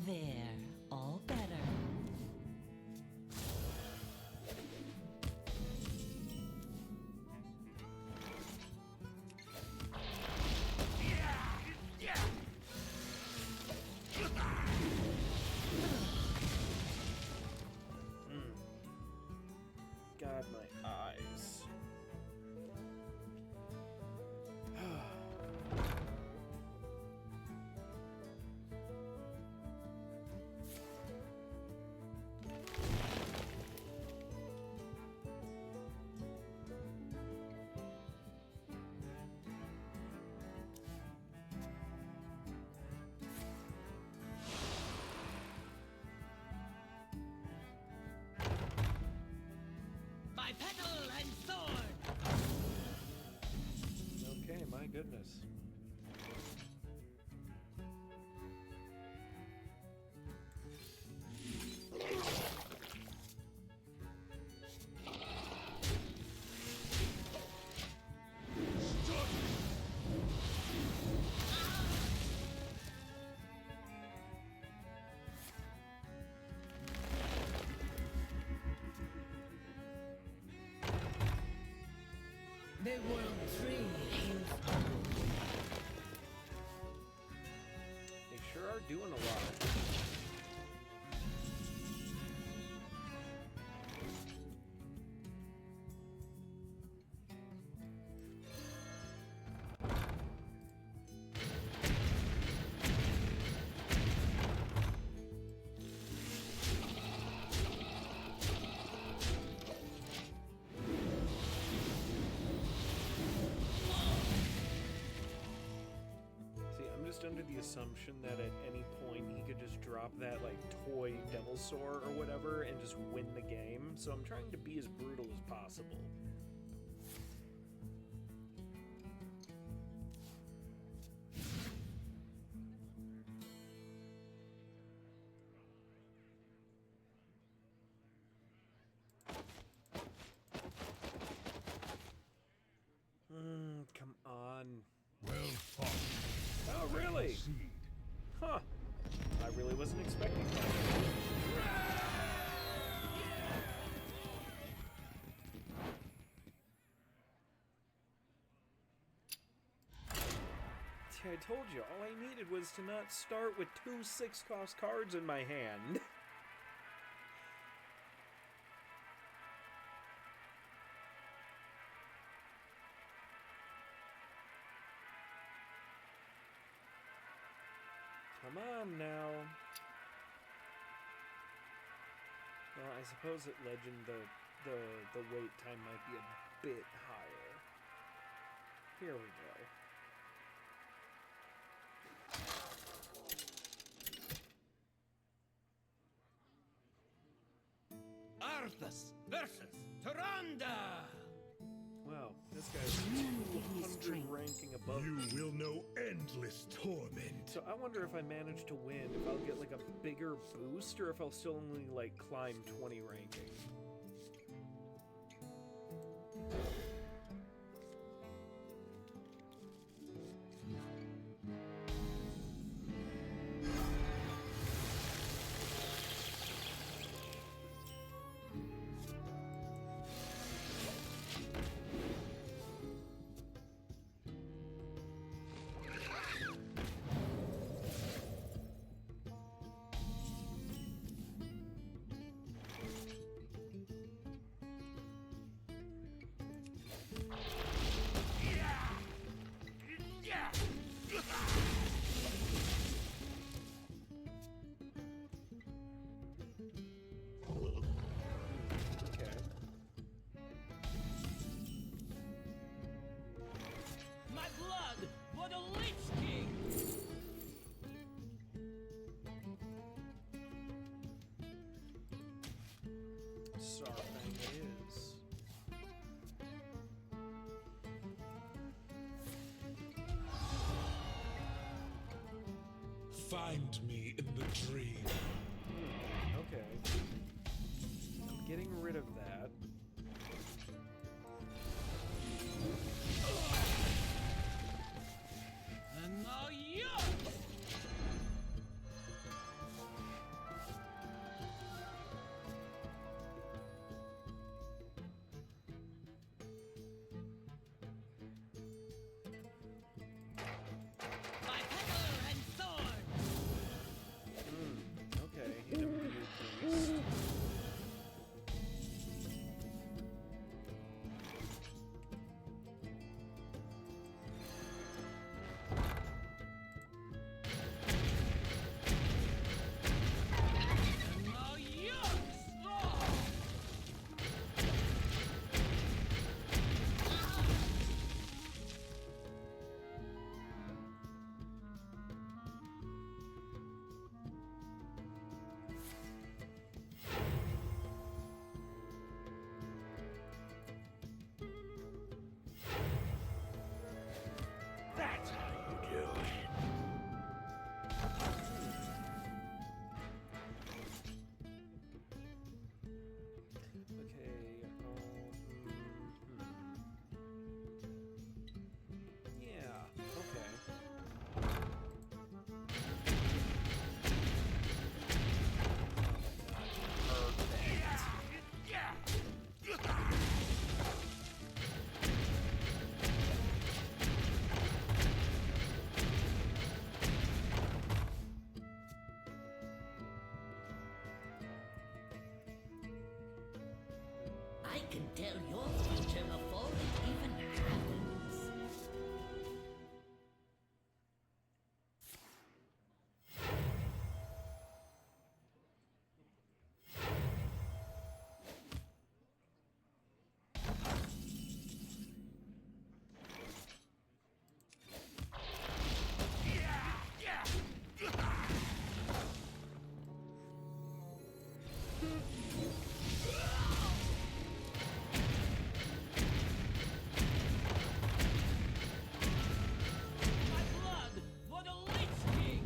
There, all better. God, my eyes. My petal and sword! Okay, my goodness. The world tree is They sure are doing a lot. Under the assumption that at any point he could just drop that like toy Devilsaur or whatever and just win the game, so I'm trying to be as brutal as possible. Come on. Well fought. Oh, really? Proceed. Huh. I really wasn't expecting that. See, I told you, all I needed was to not start with 2 6-cost cards in my hand. Come on now. Well, I suppose at Legend the wait time might be a bit higher. Here we go. Arthas versus Tyrande! Wow, this guy's 200 ranking above me. You will know endless torment. So I wonder if I manage to win, if I'll get like a bigger boost, or if I'll still only like climb 20 ranking. My blood for the Lich King! Sarfang it is. Find me in the dream. Okay. I'm getting rid of that. And now yours! My hammer and sword! Okay, hit him, you beast. And now yours! Oh! That's how you do it. Okay, yeah, okay. I can tell your future before it even happens. My blood for the Lich King!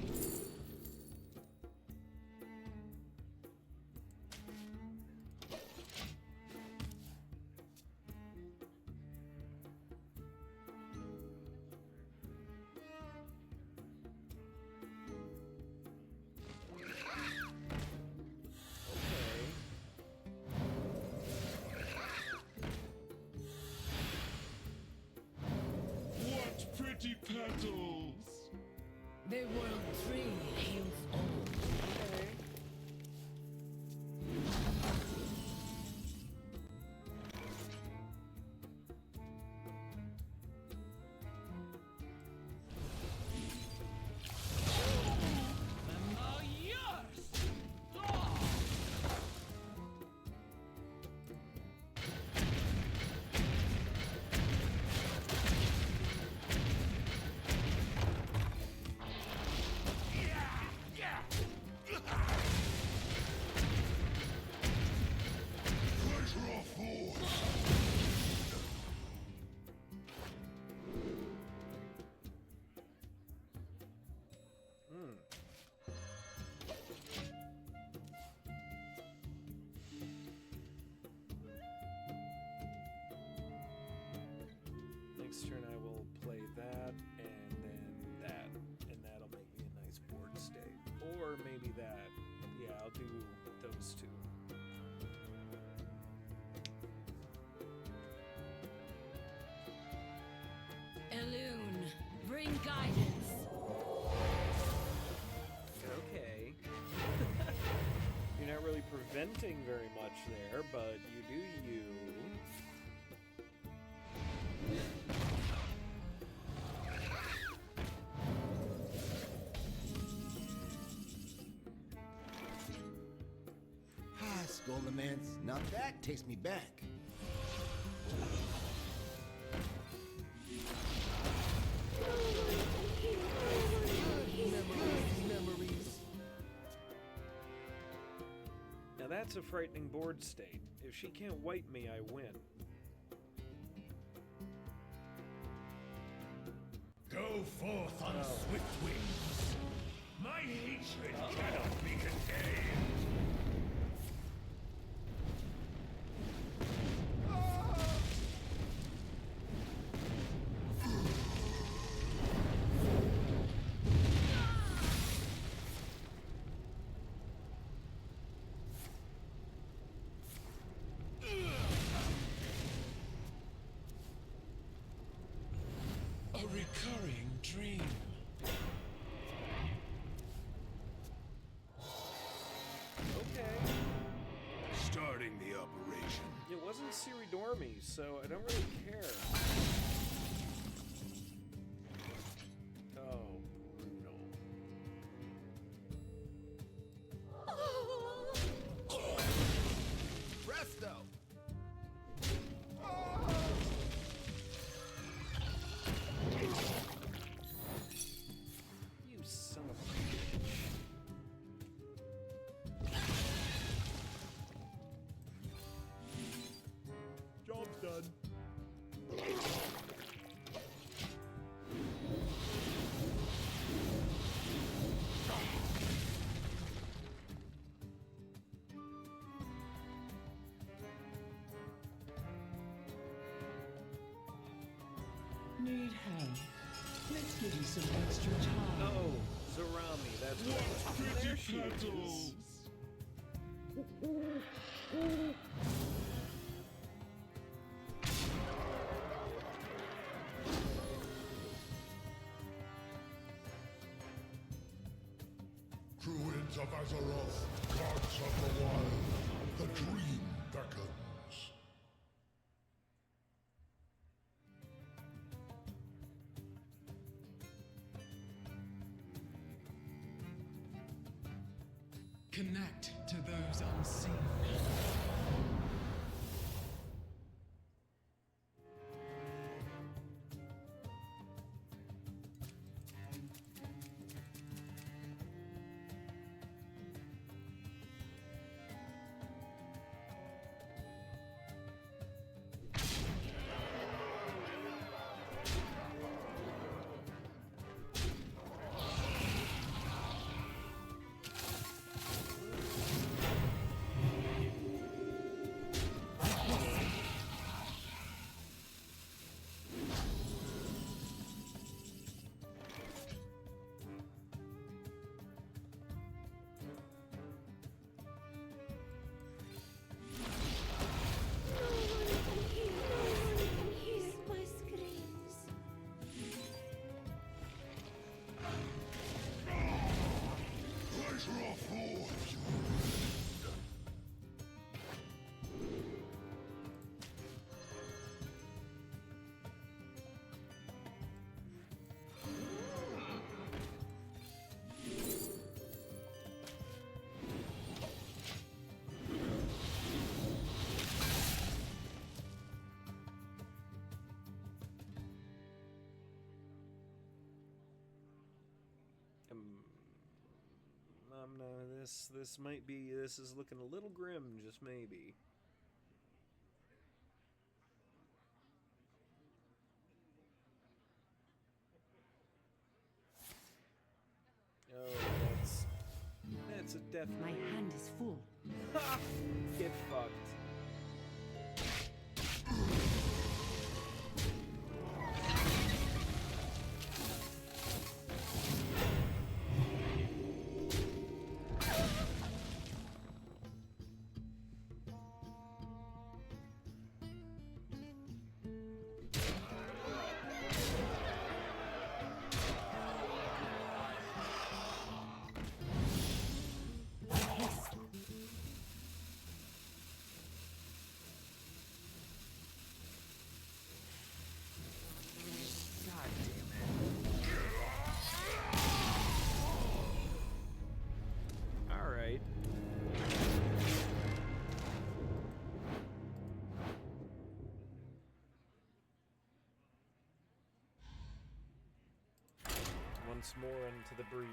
Okay. What pretty petals! The world tree heals all. Okay. And now yours! Oh! Pleasure of force! Next turn I will play that, and then that, and that'll make me a nice board state. Or maybe that. Yeah, I'll do those two. Elune, bring guidance. Okay. You're not really preventing very much there, but you do you. Ah, Skullomance. Now that takes me back. Memories. Now that's a frightening board state. If she can't wipe me, I win. Go forth on swift wings. My hatred cannot be contained. so I don't really care. Oh, brutal. Presto! You son of a bitch. Job's done. Need help? Let's give you some extra time. Oh, Zarami, that's what I was. There she is. Druids of Azeroth, gods of the wild, the dream beckons. Connect to those unseen. Hear my screams. Pleasure of forge. No, this might be, this is looking a little grim, just maybe. Oh, that's a death. My hand is full. Ha! Get fucked. God damn it. Alright. Once more into the breach.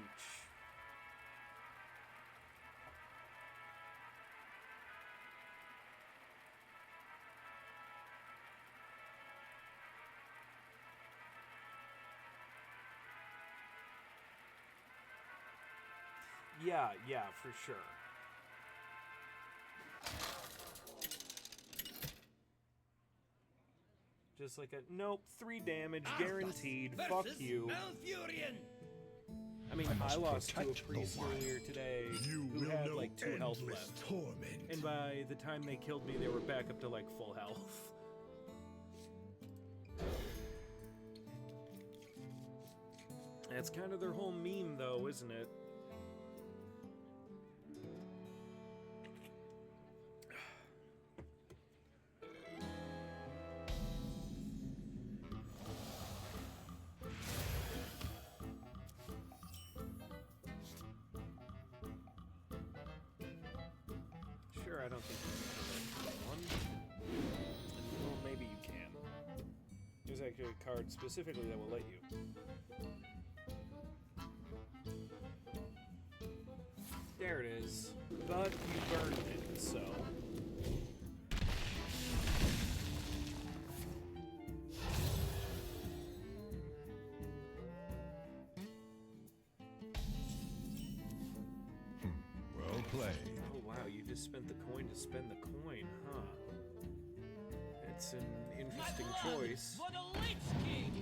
Yeah, for sure. Just like a nope, 3 damage guaranteed. Fuck you. Malfurion. I mean, I lost to a priest earlier today You who will had know like 2 health endless left, torment. and by the time they killed me, they were back up to like full health. That's kind of their whole meme, though, isn't it? I don't think you can collect one. Well, maybe you can. There's actually a card specifically that will let you. There it is. But you burned it, so... Well played. Oh wow, you just spent the coin to spend the coin, huh? It's an interesting choice. For the Lich King!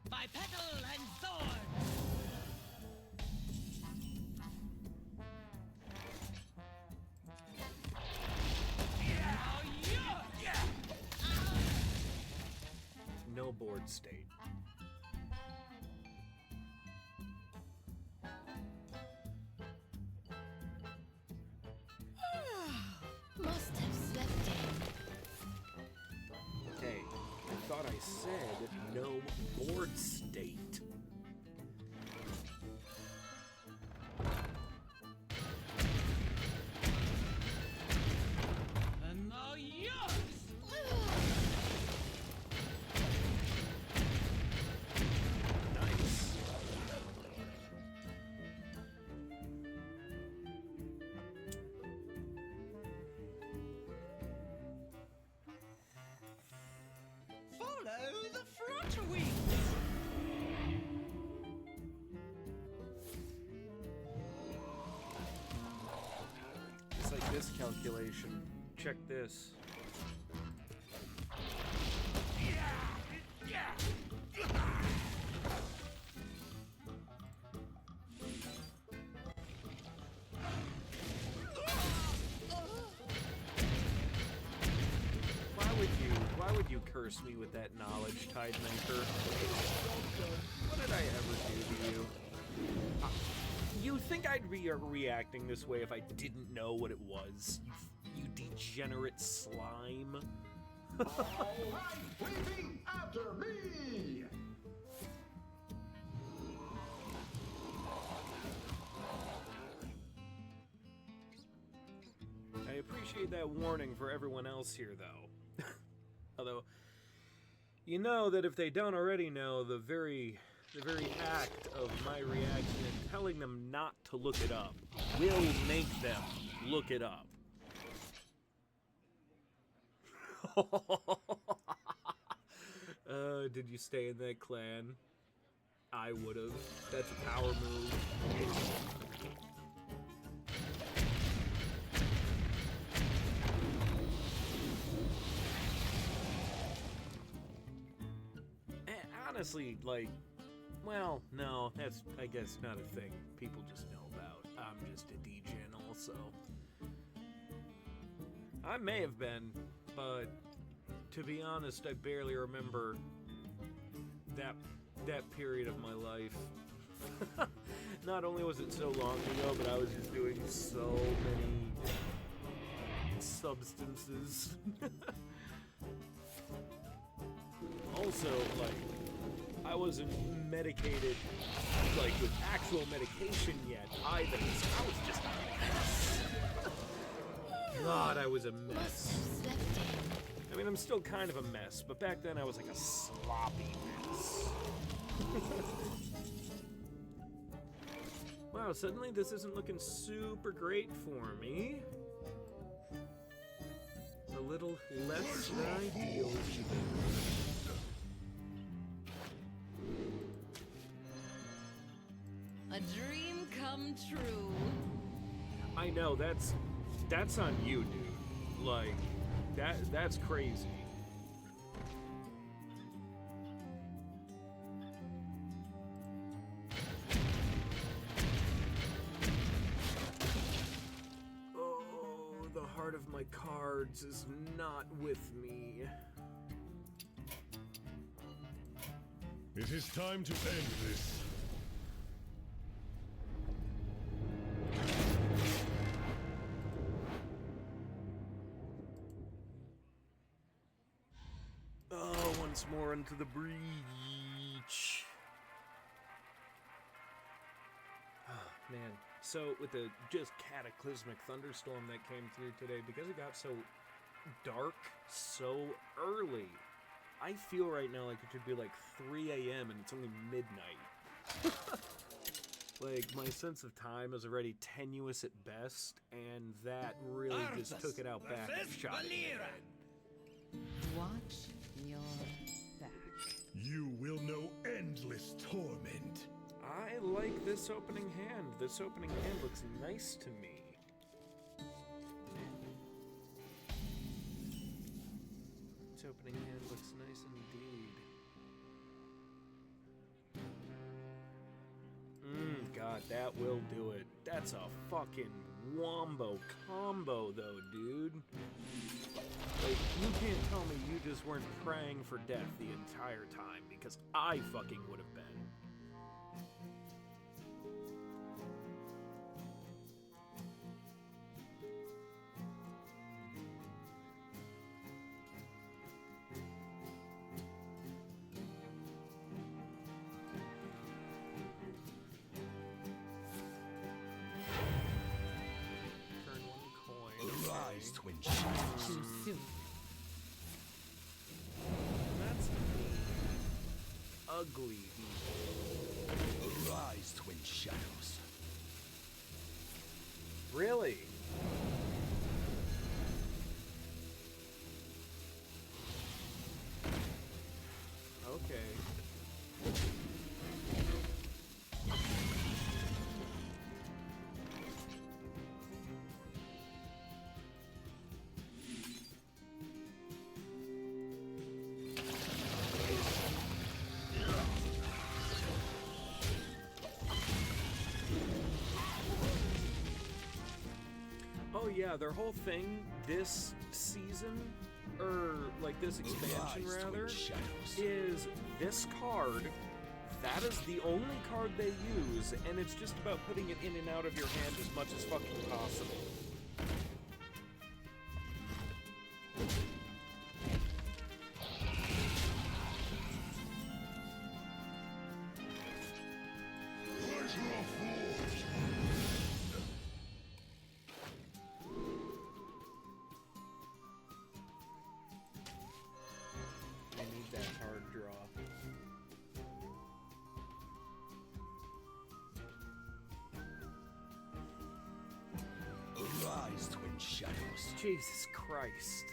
By petal and sword! No board state. Must have slept in. Hey, I thought I said no board state. And now yours! Nice. Follow the flutter wings! It's like this calculation. Check this. Why would you curse me with that knowledge, Tidemaker? What did I ever do to you? You think I'd be reacting this way if I didn't know what it was? You degenerate slime. All right, repeat after me. I appreciate that warning for everyone else here, though. Although, you know that if they don't already know, the very act of my reaction and telling them not to look it up will make them look it up. Did you stay in that clan? I would've. That's a power move. Honestly, like, well, no, that's, I guess, not a thing people just know about. I'm just a degen also. I may have been, but to be honest, I barely remember that period of my life. Not only was it so long ago, but I was just doing so many substances. Also, like, I wasn't medicated, like, with actual medication yet either, so I was just a mess. God, I was a Must mess. have slept in. I mean, I'm still kind of a mess, but back then I was like a sloppy mess. Wow, suddenly this isn't looking super great for me. A little less than ideal, even. A dream come true. I know, that's on you, dude. Like, that's crazy. Oh, the heart of my cards is not with me. It is time to end this. once more onto the breach. Oh, man. So, with the just cataclysmic thunderstorm that came through today, because it got so dark so early, I feel right now like it should be like 3 a.m. and it's only midnight. Like, my sense of time is already tenuous at best, and that really just took it out back and shot it in the head. Watch your back. You will know endless torment. I like this opening hand. This opening hand looks nice to me. This opening hand looks nice indeed. God, that will do it. That's a fucking wombo combo, though, dude. Like, you can't tell me you just weren't praying for death the entire time, because I fucking would have been. Twin shadows. Too soon. That's ugly. Arise, twin shadows. Really? Okay. Oh yeah, their whole thing this season, or like this expansion rather, is this card. That is the only card they use, and it's just about putting it in and out of your hand as much as fucking possible. I need that hard draw. Arise, twin shadows. Jesus Christ.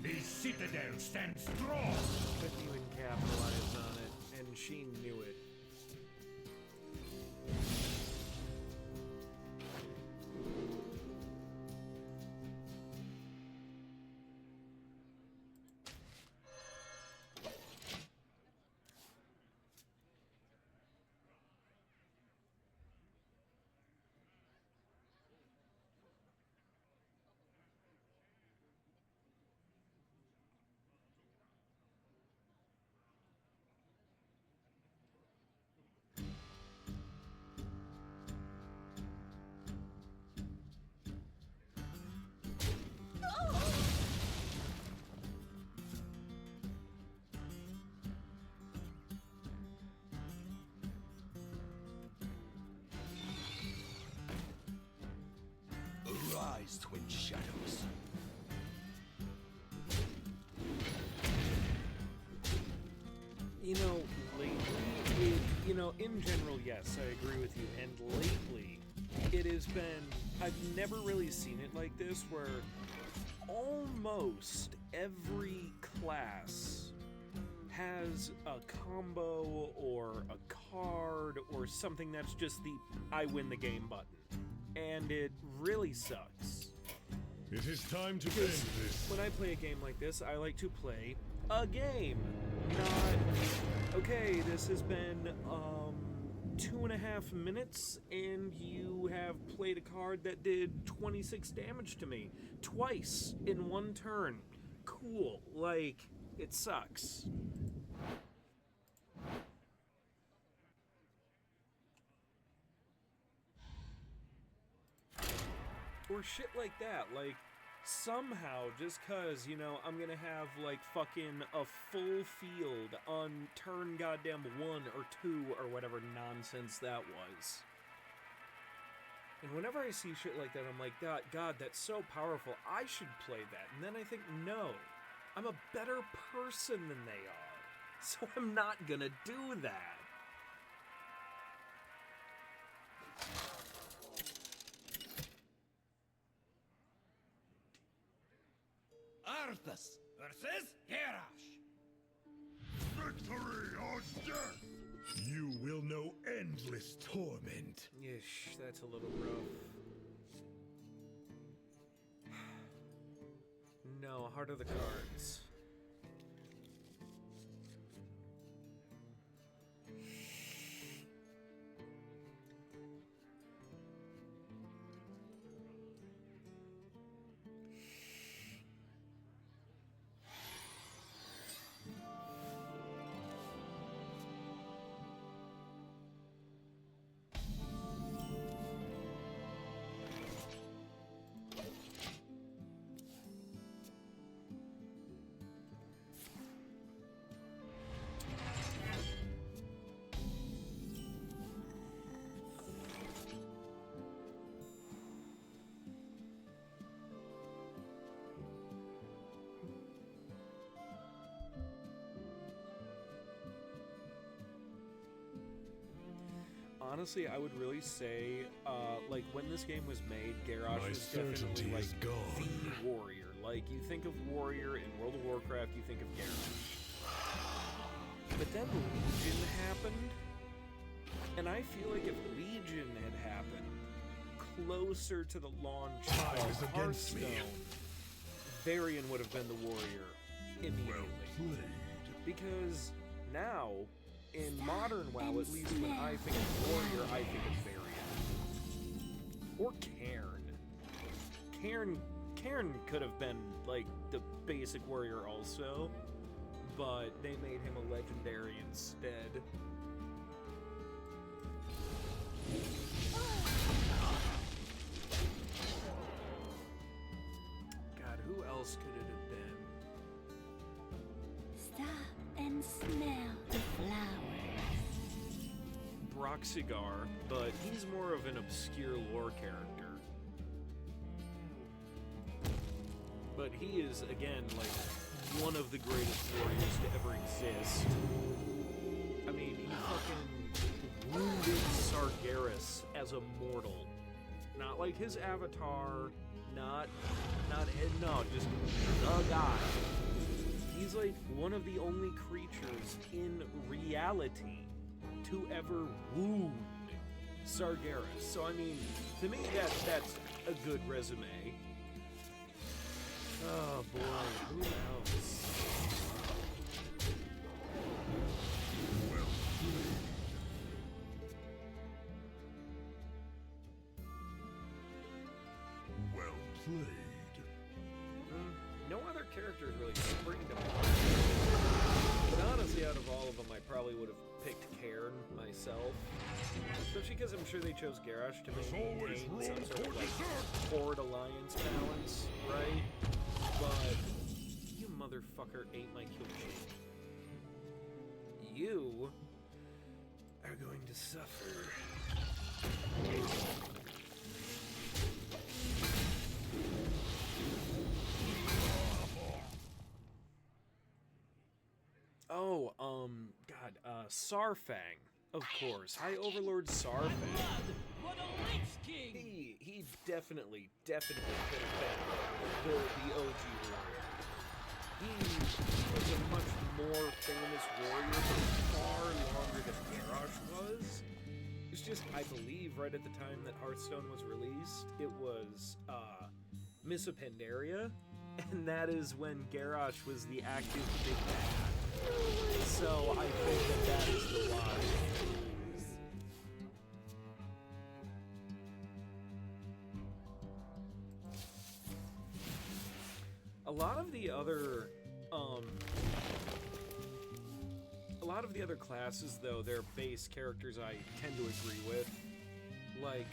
The citadel stands strong. Couldn't even capitalize on it, and she knew it. Arise, twin shadows. You know, lately, in general, yes, I agree with you. And lately, it has been, I've never really seen it like this, where almost every class has a combo or a card or something that's just the I win the game button. And it really sucks. It is time to end this. When I play a game like this, I like to play a game. Not, okay, this has been, 2.5 minutes, and you have played a card that did 26 damage to me. Twice in one turn. Cool. Like, it sucks. Or shit like that, like, somehow, just cause, you know, I'm gonna have, like, fucking a full field on turn goddamn 1 or 2 or whatever nonsense that was. And whenever I see shit like that, I'm like, God, that's so powerful, I should play that. And then I think, no, I'm a better person than they are, so I'm not gonna do that. Arthas versus Garrosh. Victory or death! You will know endless torment. Yeesh, that's a little rough. No, Heart of the Cards. Honestly, I would really say, like, when this game was made, Garrosh was definitely, like, the warrior. Like, you think of warrior in World of Warcraft, you think of Garrosh. But then Legion happened, and I feel like if Legion had happened closer to the launch of Hearthstone, Varian would have been the warrior immediately. Because now, in modern WoW, at least when I think of warrior, I think of Varian. Or Cairn. Cairn could have been, like, the basic warrior also, but they made him a legendary instead. God, who else could it have been? Stop and smell the flowers. Broxigar, but he's more of an obscure lore character. But he is, again, like, one of the greatest warriors to ever exist. I mean, he fucking wounded Sargeras as a mortal. Not like his avatar, no, just the guy. He's like one of the only creatures in reality to ever wound Sargeras. So I mean, to me that's a good resume. Oh boy, who else? Well played. No other characters really spring to mind. But honestly, out of all of them, I probably would have picked Cairn myself. Especially because I'm sure they chose Garrosh to maintain some sort of, like, Horde Alliance balance, right? But you motherfucker ate my kill chain. You are going to suffer. Oh, God, Saurfang, of course. High Overlord Saurfang. What a Lich King! He definitely could have been the OG warrior. He was a much more famous warrior for far longer than Garrosh was. It's just, I believe, right at the time that Hearthstone was released, it was, Miss of Pandaria, and that is when Garrosh was the active big bad. So I think that is the why. lot of the other classes, though, their base characters I tend to agree with. Like,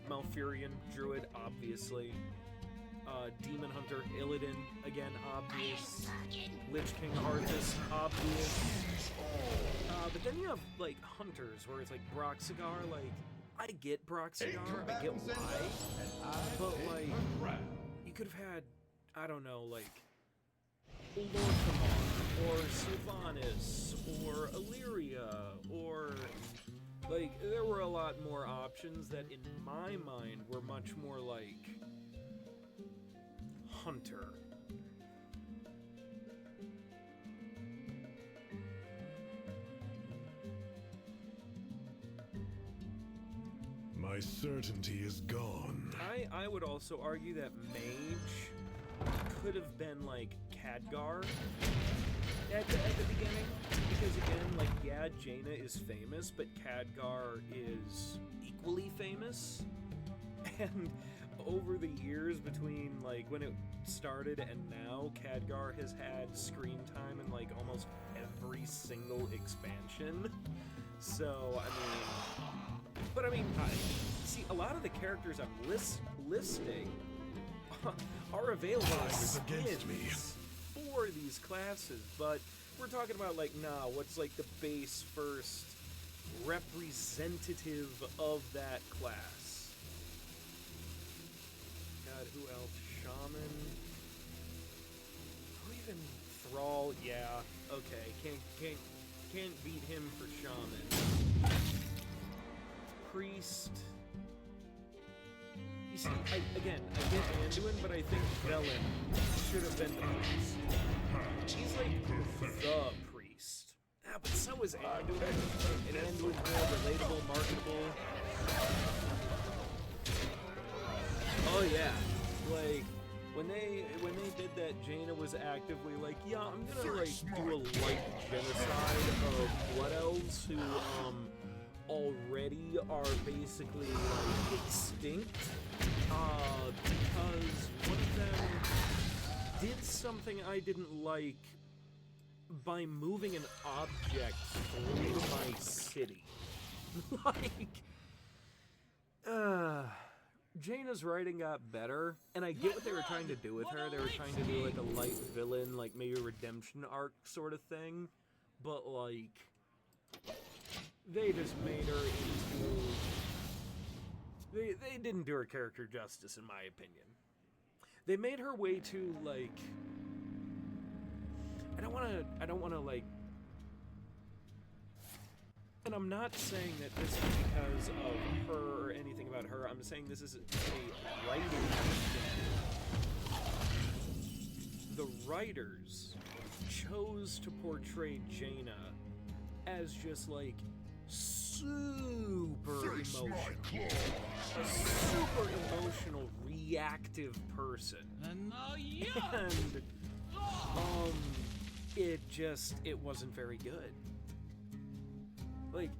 Malfurion, Druid, obviously. Demon Hunter, Illidan, again, obvious. Lich King, Arthas, obvious. But then you have, like, Hunters, where it's like Broxigar, like, I get Broxigar, I get why, but, like, you could have had, I don't know, like, Lorthamar, or Sylvanas, or Illyria, or, like, there were a lot more options that, in my mind, were much more like Hunter. My certainty is gone. I would also argue that Mage could have been like Khadgar at the beginning, because again, like, yeah, Jaina is famous, but Khadgar is equally famous, and over the years between, like, when it started and now, Khadgar has had screen time in, like, almost every single expansion. So, I mean, see, a lot of the characters I'm listing are available as skins for these classes, but we're talking about, like, what's, like, the base first representative of that class. God, who else? Shaman? Who even? Thrall? Yeah, okay, can't beat him for Shaman. Priest. You see, I get Anduin, but I think Velen should have been the priest. He's like the priest. Ah, but so is Anduin. And Anduin's more relatable, marketable. Oh yeah, like when they did that, Jaina was actively like, yeah, I'm gonna like do a light genocide of Blood Elves who already are basically like extinct, because one of them did something I didn't like by moving an object through my city. Like, Jaina's writing got better, and I get what they were trying to do with her. They were trying to do like a light villain, like maybe a redemption arc sort of thing, but like, they just made her into... They didn't do her character justice, in my opinion. They made her way too, like... I don't wanna, like... And I'm not saying that this is because of her or anything about her. I'm saying this is a writing thing. The writers chose to portray Jaina as just, like, super emotional. A super emotional, reactive person. And now you. And, it wasn't very good. Like,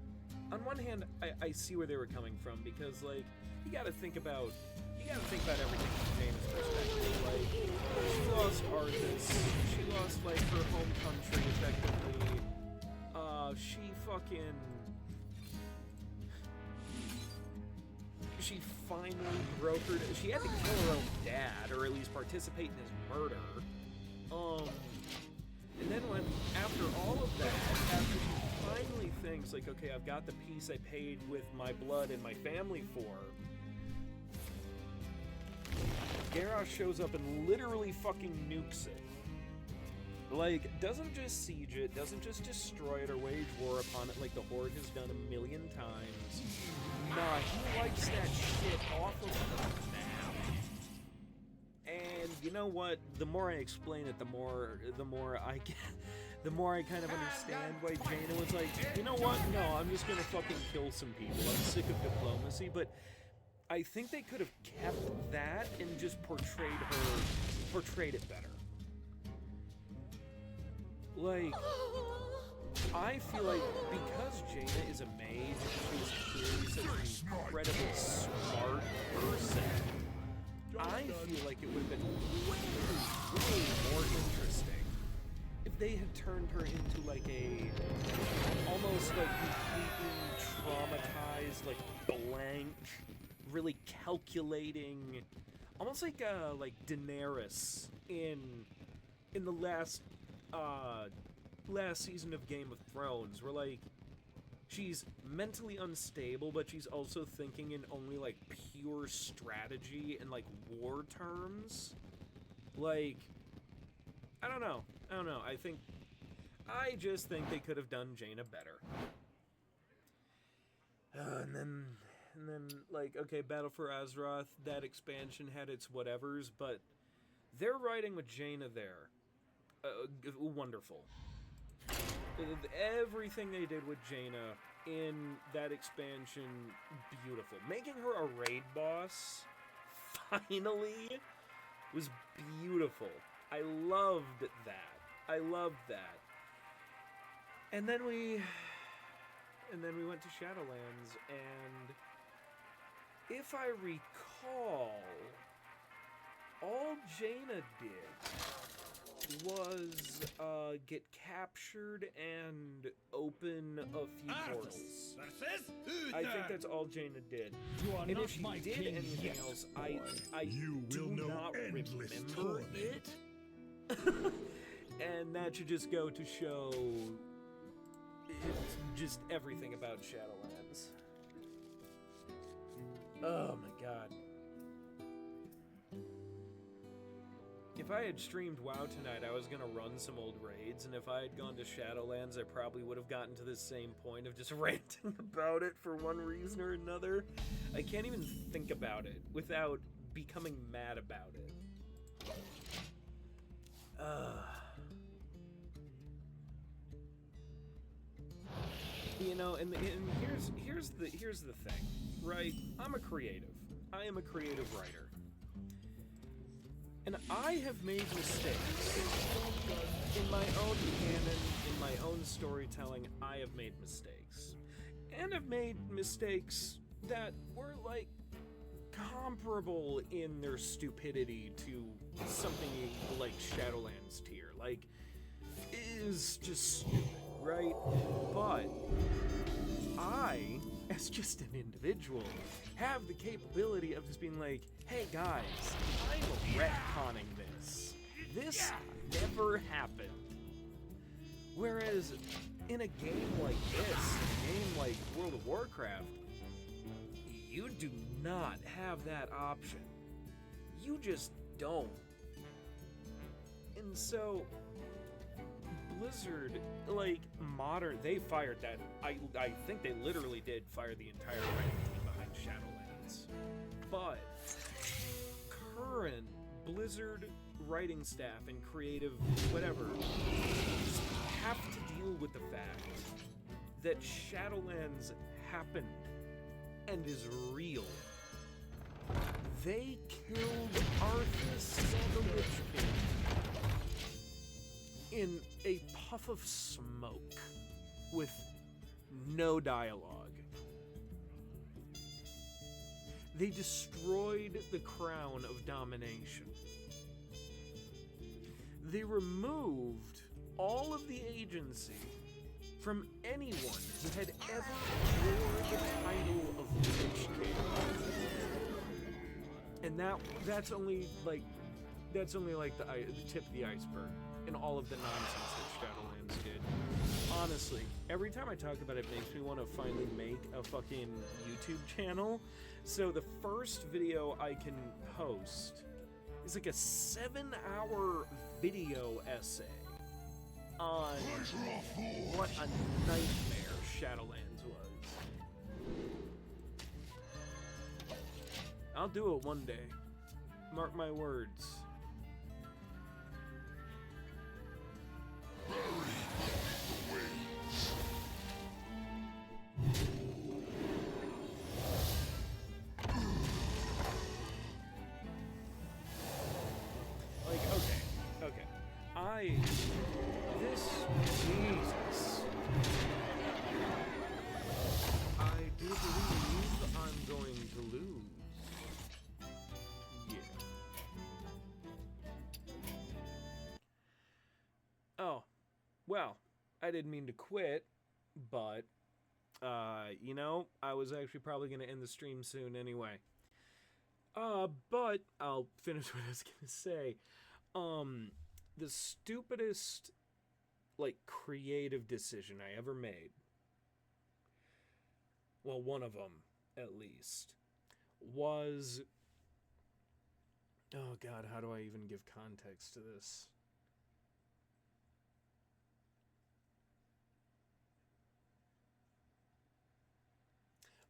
on one hand, I see where they were coming from, because, like, you gotta think about everything from Jaina's perspective. Like, she lost Arthas, she lost, like, her home country, effectively. She finally brokered, she had to kill her own dad, or at least participate in his murder. And then after all of that, after she finally thinks, like, okay, I've got the piece I paid with my blood and my family for, Garrosh shows up and literally fucking nukes it. Like, doesn't just siege it, doesn't just destroy it or wage war upon it like the Horde has done a million times. Nah, he wipes that shit off of the map. And you know what? The more I explain it, the more I get, the more I kind of understand why Jaina was like, you know what? No, I'm just gonna fucking kill some people. I'm sick of diplomacy. But I think they could have kept that and just portrayed it better. Like, I feel like because Jaina is a mage, she's clearly such an incredibly smart person, I I feel like it would have been way more interesting if they had turned her into like a almost like completely traumatized, like blank, really calculating, almost like Daenerys in the last season of Game of Thrones, where like she's mentally unstable, but she's also thinking in only like pure strategy and like war terms. Like, I don't know. I just think they could have done Jaina better. And then like, okay, Battle for Azeroth, that expansion had its whatevers, but their writing with Jaina there, wonderful. Everything they did with Jaina in that expansion, beautiful. Making her a raid boss, finally, was beautiful. I loved that. And then we went to Shadowlands, and if I recall, all Jaina did was get captured and open a few portals. I think that's all Jaina did. And if she did anything else, I do not remember it. And that should just go to show it's just everything about Shadowlands. Oh my god. If I had streamed WoW tonight, I was gonna run some old raids, and if I had gone to Shadowlands, I probably would have gotten to the same point of just ranting about it for one reason or another. I can't even think about it without becoming mad about it. You know, and here's the thing, right? I'm a creative. I am a creative writer. And I have made mistakes. In my own canon, in my own storytelling, I have made mistakes. And I've made mistakes that were, like, comparable in their stupidity to something like Shadowlands tier. Like, it is just stupid, right? But I, as just an individual, have the capability of just being like, hey guys, I'm retconning this. This never happened. Whereas in a game like this, a game like World of Warcraft, you do not have that option. You just don't. And so Blizzard, like, they fired that. I think they literally did fire the entire writing team behind Shadowlands. But current Blizzard writing staff and creative whatever just have to deal with the fact that Shadowlands happened and is real. They killed Arthas and the Lich King in a puff of smoke with no dialogue. They destroyed the crown of domination. They removed all of the agency from anyone who had ever worn the title of Lich King. And that's only like the tip of the iceberg in all of the nonsense that Shadowlands did. Honestly, every time I talk about it, it makes me want to finally make a fucking YouTube channel. So the first video I can post is like a 7-hour video essay on what a nightmare Shadowlands was. I'll do it one day. Mark my words. Jesus. I do believe I'm going to lose. Yeah. I didn't mean to quit, but, you know, I was actually probably going to end the stream soon anyway. But I'll finish what I was going to say. The stupidest, like, creative decision I ever made, well, one of them, at least, was, oh god, how do I even give context to this?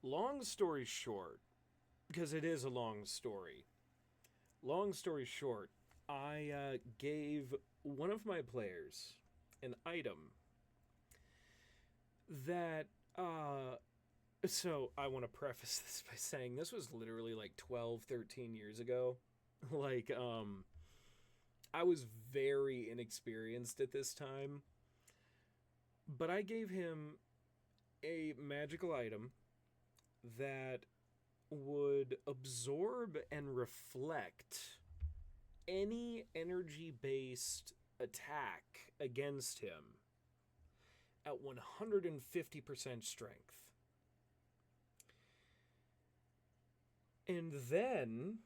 Long story short, because it is a long story. Long story short, I gave one of my players an item that, so I want to preface this by saying this was literally like 12, 13 years ago. Like, I was very inexperienced at this time, but I gave him a magical item that would absorb and reflect any energy-based attack against him at 150% strength. And then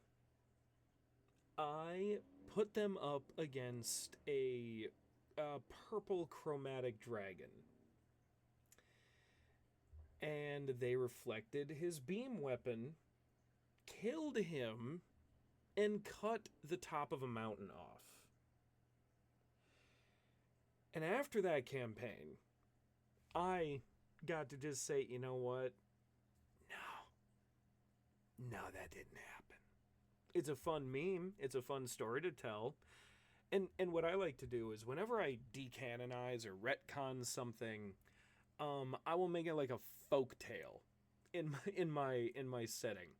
I put them up against a purple chromatic dragon. And they reflected his beam weapon, killed him, and cut the top of a mountain off. And after that campaign, I got to just say, you know what? No, that didn't happen. It's a fun meme. It's a fun story to tell. And what I like to do is whenever I decanonize or retcon something, I will make it like a folk tale in my setting.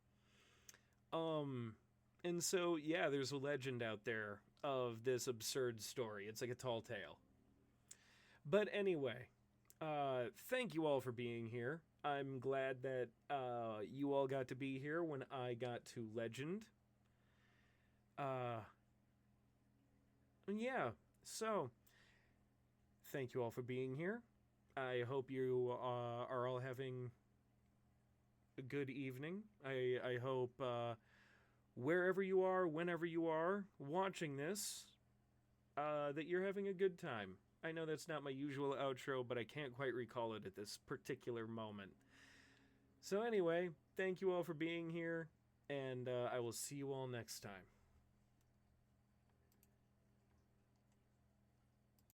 And so yeah, there's a legend out there of this absurd story. It's like a tall tale. But anyway, thank you all for being here. I'm glad that you all got to be here when I got to Legend. Yeah, so thank you all for being here. I hope you are all having a good evening. I hope wherever you are, whenever you are watching this, that you're having a good time. I know that's not my usual outro, but I can't quite recall it at this particular moment. So anyway, thank you all for being here, and I will see you all next time.